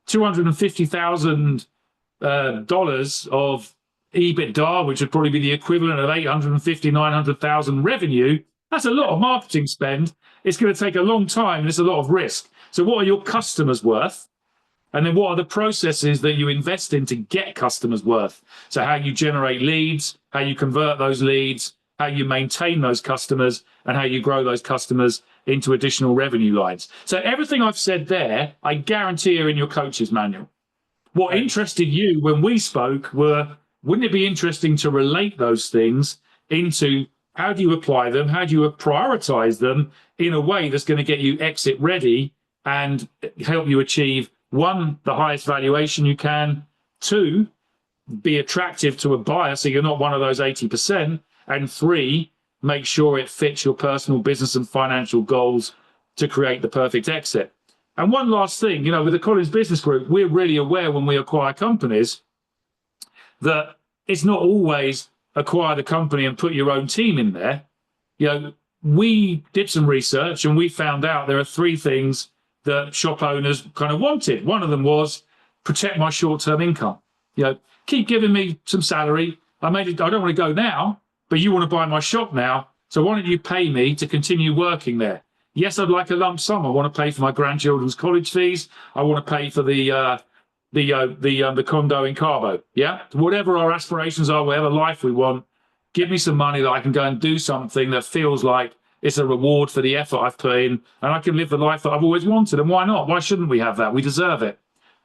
$250,000 of EBITDA, which would probably be the equivalent of 850, 900,000 revenue, that's a lot of marketing spend. It's going to take a long time and it's a lot of risk. So what are your customers worth? And then what are the processes that you invest in to get customers worth? So how you generate leads, how you convert those leads, how you maintain those customers, and how you grow those customers into additional revenue lines. So everything I've said there, I guarantee are in your coach's manual. What right. interested you when we spoke were wouldn't it be interesting to relate those things into how do you apply them? How do you prioritize them in a way that's going to get you exit ready and help you achieve, one, the highest valuation you can, two, be attractive to a buyer so you're not one of those 80%, and three, make sure it fits your personal business and financial goals to create the perfect exit. And one last thing, with the Collins Business Group, we're really aware when we acquire companies that it's not always acquire the company and put your own team in there. We did some research and we found out there are three things that shop owners kind of wanted. One of them was protect my short-term income. Keep giving me some salary. I don't want to go now, but you want to buy my shop now. So why don't you pay me to continue working there? Yes, I'd like a lump sum. I want to pay for my grandchildren's college fees. I want to pay for the condo in Cabo. Yeah, whatever our aspirations are, whatever life we want, give me some money that I can go and do something that feels like it's a reward for the effort I've put in, and I can live the life that I've always wanted. And why not? Why shouldn't we have that? We deserve it.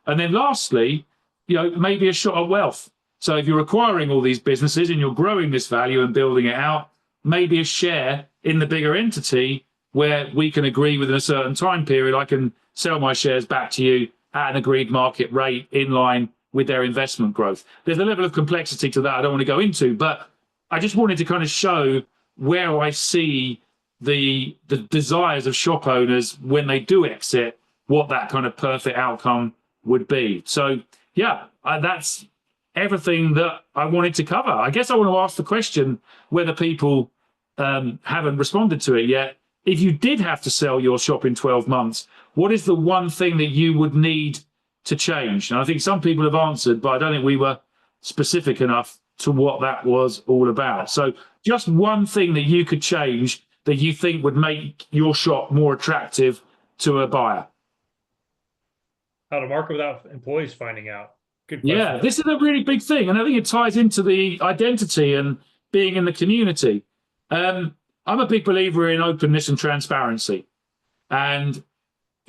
And then lastly, maybe a shot at wealth. So if you're acquiring all these businesses and you're growing this value and building it out, maybe a share in the bigger entity where we can agree within a certain time period, I can sell my shares back to you at an agreed market rate in line with their investment growth. There's a level of complexity to that I don't want to go into, but I just wanted to kind of show where I see the desires of shop owners when they do exit, what that kind of perfect outcome would be. So yeah, that's everything that I wanted to cover. I guess I want to ask the question whether people haven't responded to it yet. If you did have to sell your shop in 12 months, what is the one thing that you would need to change? And I think some people have answered, but I don't think we were specific enough to what that was all about. So just one thing that you could change that you think would make your shop more attractive to a buyer. How to market without employees finding out. Good question. Yeah, this is a really big thing. And I think it ties into the identity and being in the community. I'm a big believer in openness and transparency. And,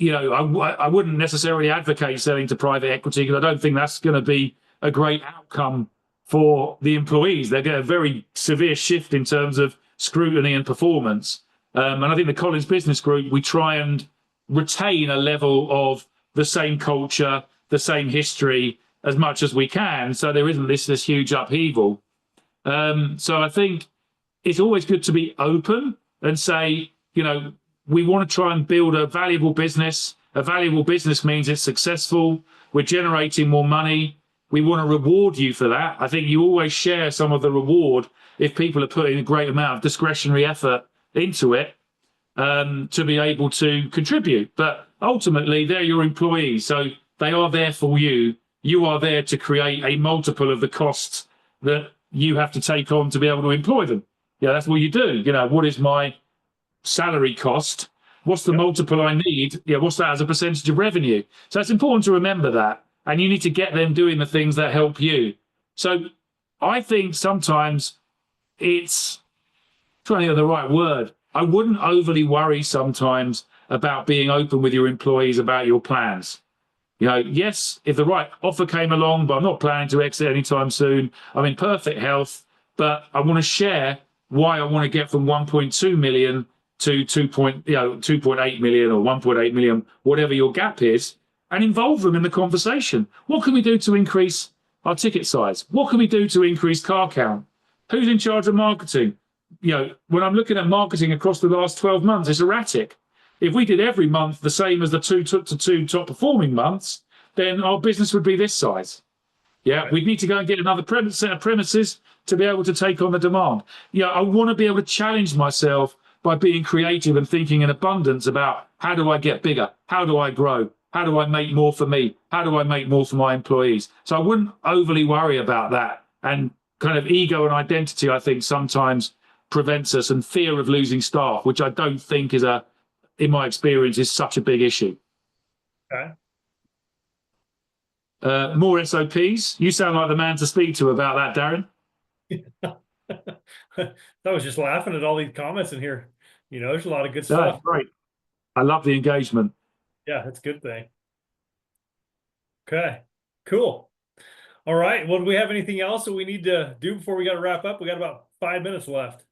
I wouldn't necessarily advocate selling to private equity because I don't think that's going to be a great outcome for the employees. They get a very severe shift in terms of scrutiny and performance. And I think the Collins Business Group, we try and retain a level of the same culture, the same history as much as we can. So there isn't this huge upheaval. So I think it's always good to be open and say, we want to try and build a valuable business. A valuable business means it's successful. We're generating more money. We want to reward you for that. I think you always share some of the reward if people are putting a great amount of discretionary effort into it to be able to contribute. But ultimately, they're your employees. So they are there for you. You are there to create a multiple of the costs that you have to take on to be able to employ them. Yeah, that's what you do. What is my salary cost? What's the multiple I need? Yeah, what's that as a percentage of revenue? So it's important to remember that. And you need to get them doing the things that help you. So I think sometimes it's trying to get the right word. I wouldn't overly worry sometimes about being open with your employees about your plans. Yes, if the right offer came along, but I'm not planning to exit anytime soon. I'm in perfect health, but I want to share why I want to get from 1.2 million to 2.8 million or 1.8 million, whatever your gap is, and involve them in the conversation. What can we do to increase our ticket size? What can we do to increase car count? Who's in charge of marketing? When I'm looking at marketing across the last 12 months, it's erratic. If we did every month the same as the two top performing months, then our business would be this size. Yeah, right. We'd need to go and get another set of premises to be able to take on the demand. I want to be able to challenge myself by being creative and thinking in abundance about how do I get bigger? How do I grow? How do I make more for me? How do I make more for my employees? So I wouldn't overly worry about that. And kind of ego and identity, I think, sometimes prevents us, and fear of losing staff, which I don't think is in my experience, is such a big issue. Okay. More SOPs. You sound like the man to speak to about that, Darrin. I was just laughing at all these comments in here. There's a lot of good stuff. That's great. I love the engagement. Yeah, that's a good thing. Okay, cool. All right. Well, do we have anything else that we need to do before we got to wrap up? We got about 5 minutes left.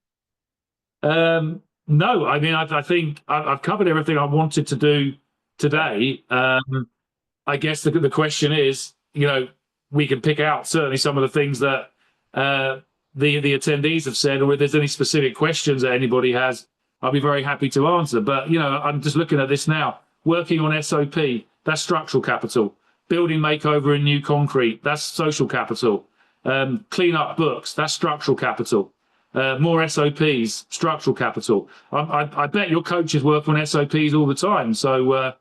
No, I mean, I think I've covered everything I wanted to do today. I guess the question is, we can pick out certainly some of the things that the attendees have said, or if there's any specific questions that anybody has, I'll be very happy to answer. But I'm just looking at this now. Working on SOP, that's structural capital. Building makeover in new concrete, that's social capital. Clean up books, that's structural capital. More SOPs, structural capital. I bet your coaches work on SOPs all the time. So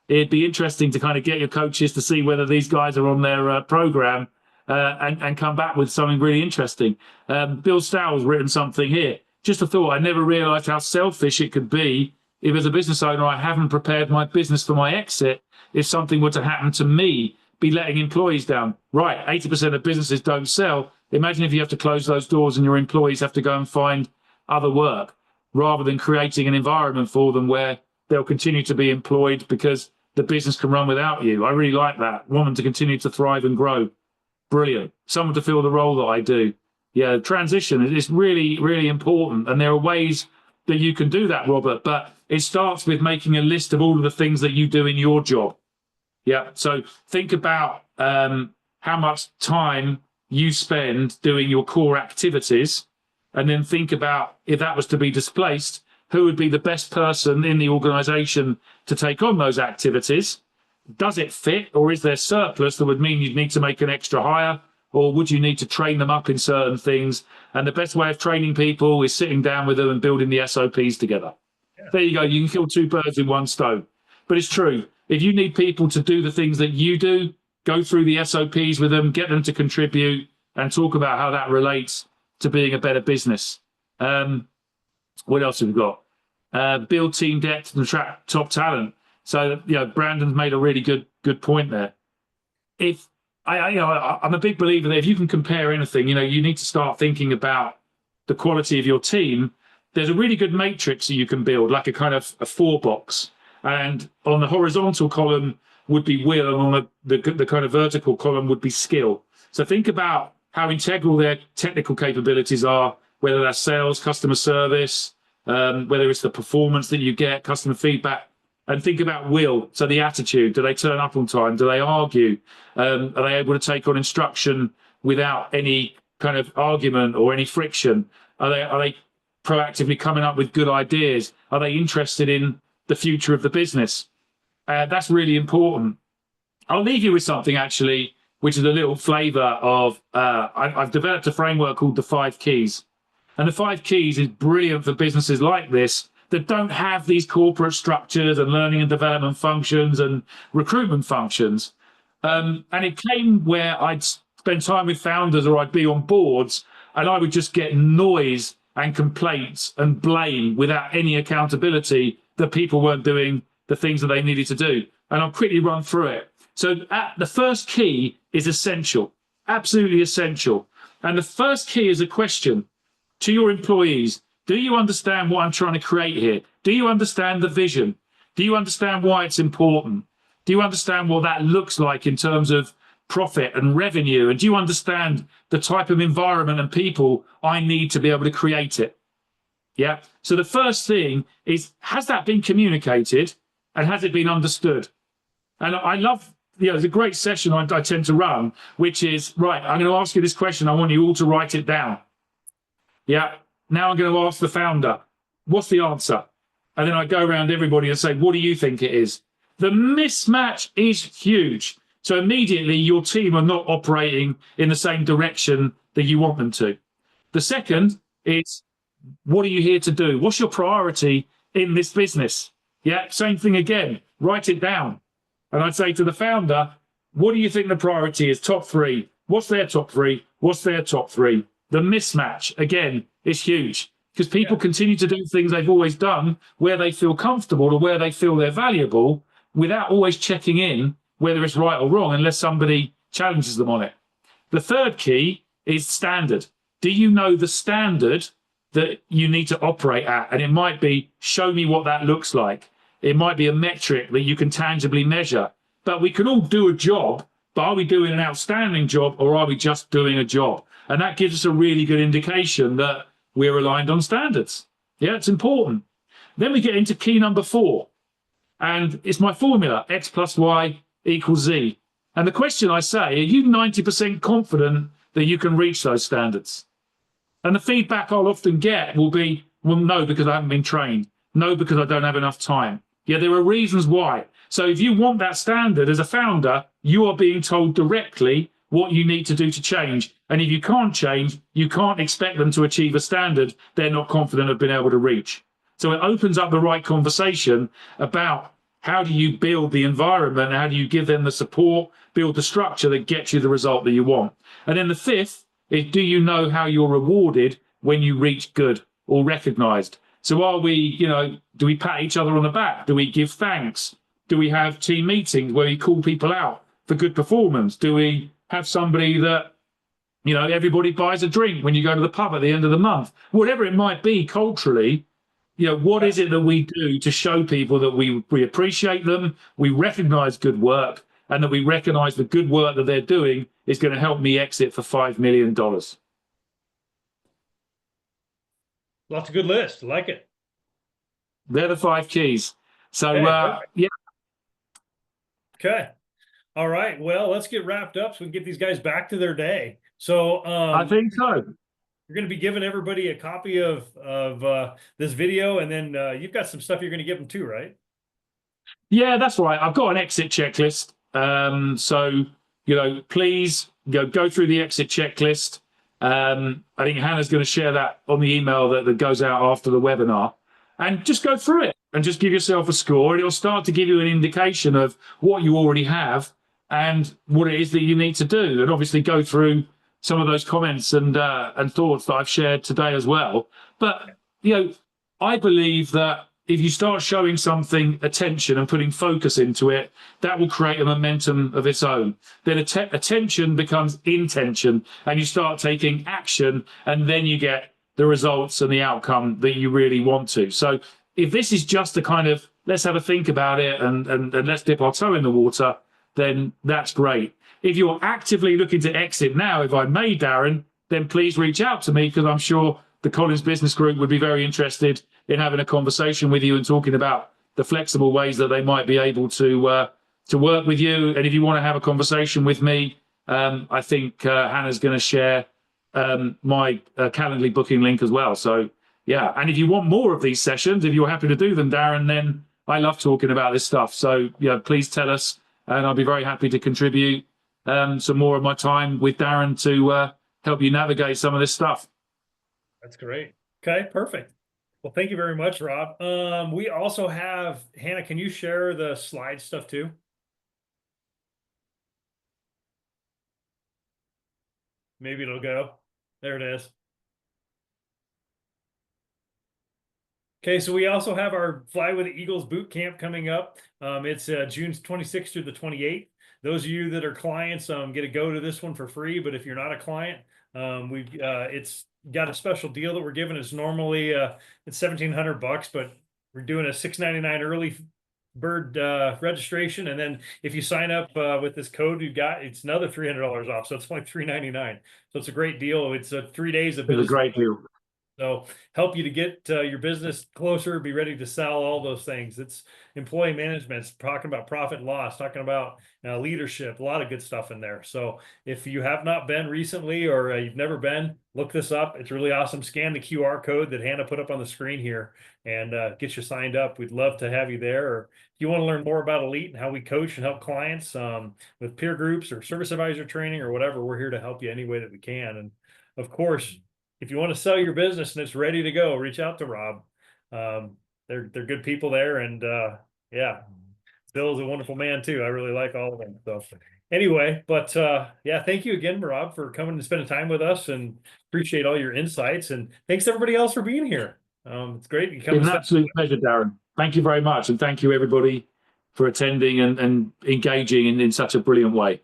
it'd be interesting to kind of get your coaches to see whether these guys are on their program and come back with something really interesting. Bill Stowell's written something here. Just a thought, I never realized how selfish it could be if as a business owner, I haven't prepared my business for my exit. If something were to happen to me, be letting employees down. Right, 80% of businesses don't sell. Imagine if you have to close those doors and your employees have to go and find other work, rather than creating an environment for them where they'll continue to be employed because the business can run without you. I really like that. Want them to continue to thrive and grow. Brilliant. Someone to fill the role that I do. Yeah, transition is really, really important. And there are ways that you can do that, Robert, but it starts with making a list of all of the things that you do in your job. Yeah. So think about how much time you spend doing your core activities, and then think about, if that was to be displaced, who would be the best person in the organization to take on those activities? Does it fit, or is there surplus that would mean you'd need to make an extra hire, or would you need to train them up in certain things? And the best way of training people is sitting down with them and building the SOPs together. Yeah. There you go. You can kill two birds with one stone. But it's true. If you need people to do the things that you do, go through the SOPs with them, get them to contribute, and talk about how that relates to being a better business. What else have we got? Build team depth and attract top talent. So, Brandon's made a really good point there. If I'm a big believer that if you can compare anything, you need to start thinking about the quality of your team. There's a really good matrix that you can build, like a kind of a 4-box. And on the horizontal column would be will, and on the kind of vertical column would be skill. So think about how integral their technical capabilities are, whether that's sales, customer service, whether it's the performance that you get, customer feedback. And think about will. So the attitude, do they turn up on time? Do they argue? Are they able to take on instruction without any kind of argument or any friction? Are they proactively coming up with good ideas? Are they interested in the future of the business? That's really important. I'll leave you with something, actually, which is a little flavor of, I've developed a framework called the 5 Keys. And the 5 Keys is brilliant for businesses like this that don't have these corporate structures and learning and development functions and recruitment functions. And it came where I'd spend time with founders, or I'd be on boards, and I would just get noise and complaints and blame without any accountability that people weren't doing the things that they needed to do. And I'll quickly run through it. So the first key is essential, absolutely essential. And the first key is a question to your employees. Do you understand what I'm trying to create here? Do you understand the vision? Do you understand why it's important? Do you understand what that looks like in terms of profit and revenue? And do you understand the type of environment and people I need to be able to create it? Yeah. So the first thing is, has that been communicated, and has it been understood? And I love, it's a great session I tend to run, which is, right, I'm going to ask you this question. I want you all to write it down. Yeah. Now I'm going to ask the founder, what's the answer? And then I go around everybody and say, what do you think it is? The mismatch is huge. So immediately your team are not operating in the same direction that you want them to. The second is, what are you here to do? What's your priority in this business? Yeah, same thing again. Write it down. And I'd say to the founder, what do you think the priority is? Top 3. What's their top 3? What's their top 3? The mismatch, again, is huge, because people continue to do things they've always done where they feel comfortable or where they feel they're valuable, without always checking in whether it's right or wrong unless somebody challenges them on it. The third key is standard. Do you know the standard that you need to operate at? And it might be, show me what that looks like. It might be a metric that you can tangibly measure. But we can all do a job, but are we doing an outstanding job or are we just doing a job? And that gives us a really good indication that we're aligned on standards. Yeah, it's important. Then we get into key number 4, and it's my formula: X plus Y equals Z. And the question I say, are you 90% confident that you can reach those standards? And the feedback I'll often get will be, well, no, because I haven't been trained. No, because I don't have enough time. Yeah, there are reasons why. So if you want that standard as a founder, you are being told directly what you need to do to change. And if you can't change, you can't expect them to achieve a standard they're not confident of being able to reach. So it opens up the right conversation about how do you build the environment, how do you give them the support, build the structure that gets you the result that you want. And then the 5th is, do you know how you're rewarded when you reach good or recognized? So are we, do we pat each other on the back? Do we give thanks? Do we have team meetings where we call people out for good performance? Do we have somebody that, everybody buys a drink when you go to the pub at the end of the month? Whatever it might be culturally, what is it that we do to show people that we appreciate them, we recognize good work, and that we recognize the good work that they're doing is going to help me exit for $5 million. Lots of good list. Like it. They're the 5 keys. So, yeah. Okay. All right. Well, let's get wrapped up so we can get these guys back to their day. So I think so. You're going to be giving everybody a copy of this video, and then you've got some stuff you're going to give them too, right? Yeah, that's right. I've got an exit checklist. So, please go through the exit checklist. I think Hannah's going to share that on the email that goes out after the webinar. And just go through it and just give yourself a score. And it'll start to give you an indication of what you already have and what it is that you need to do. And obviously go through some of those comments and thoughts that I've shared today as well. But, I believe that if you start showing something attention and putting focus into it, that will create a momentum of its own. Then attention becomes intention, and you start taking action, and then you get the results and the outcome that you really want to. So if this is just a kind of, let's have a think about it and let's dip our toe in the water, then that's great. If you're actively looking to exit now, if I may, Darrin, then please reach out to me, because I'm sure the Collins Business Group would be very interested in having a conversation with you and talking about the flexible ways that they might be able to work with you. And if you want to have a conversation with me, I think Hannah's going to share my Calendly booking link as well. So yeah, and if you want more of these sessions, if you're happy to do them, Darrin, then I love talking about this stuff. So yeah, please tell us, and I'll be very happy to contribute some more of my time with Darrin to help you navigate some of this stuff. That's great. Okay, perfect. Well, thank you very much, Rob. We also have, Hannah, can you share the slide stuff too? Maybe it'll go. There it is. Okay, so we also have our Fly with the Eagles boot camp coming up. It's June 26th through the 28th. Those of you that are clients get to go to this one for free, but if you're not a client, it's got a special deal that we're giving. It's normally it's $1,700, but we're doing a $6.99 early bird registration, and then if you sign up with this code you've got, it's another $300 off, so it's only $3.99. So it's a great deal. It's 3 days of business. It's a great deal. So help you to get your business closer, be ready to sell, all those things. It's employee management, it's talking about profit and loss, talking about leadership, a lot of good stuff in there. So if you have not been recently, or you've never been, look this up. It's really awesome. Scan the QR code that Hannah put up on the screen here and get you signed up. We'd love to have you there. Or if you want to learn more about Elite and how we coach and help clients with peer groups or service advisor training or whatever, we're here to help you any way that we can. And of course, if you want to sell your business and it's ready to go, reach out to Rob. They're good people there, and yeah, Bill is a wonderful man too. I really like all of them. So anyway, but yeah, thank you again, Rob, for coming and spending time with us, and appreciate all your insights. And thanks to everybody else for being here. It's great. It's an absolute pleasure, Darrin. Thank you very much, and thank you everybody for attending and engaging in such a brilliant way.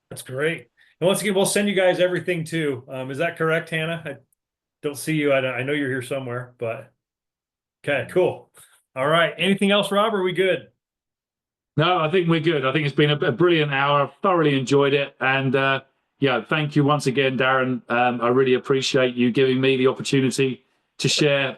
That's great. And once again, we'll send you guys everything too. Is that correct, Hannah? I don't see you. I know you're here somewhere, but okay, cool. All right. Anything else, Rob? Are we good? No, I think we're good. I think it's been a brilliant hour. I've thoroughly enjoyed it. And yeah, thank you once again, Darren. I really appreciate you giving me the opportunity to share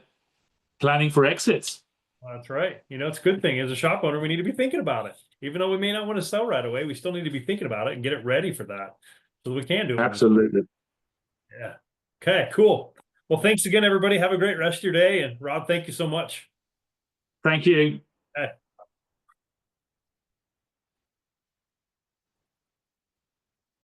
planning for exits. That's right. It's a good thing as a shop owner, we need to be thinking about it. Even though we may not want to sell right away, we still need to be thinking about it and get it ready for that so that we can do it. Absolutely. Yeah. Okay, cool. Well, thanks again, everybody. Have a great rest of your day. And Rob, thank you so much. Thank you. Okay.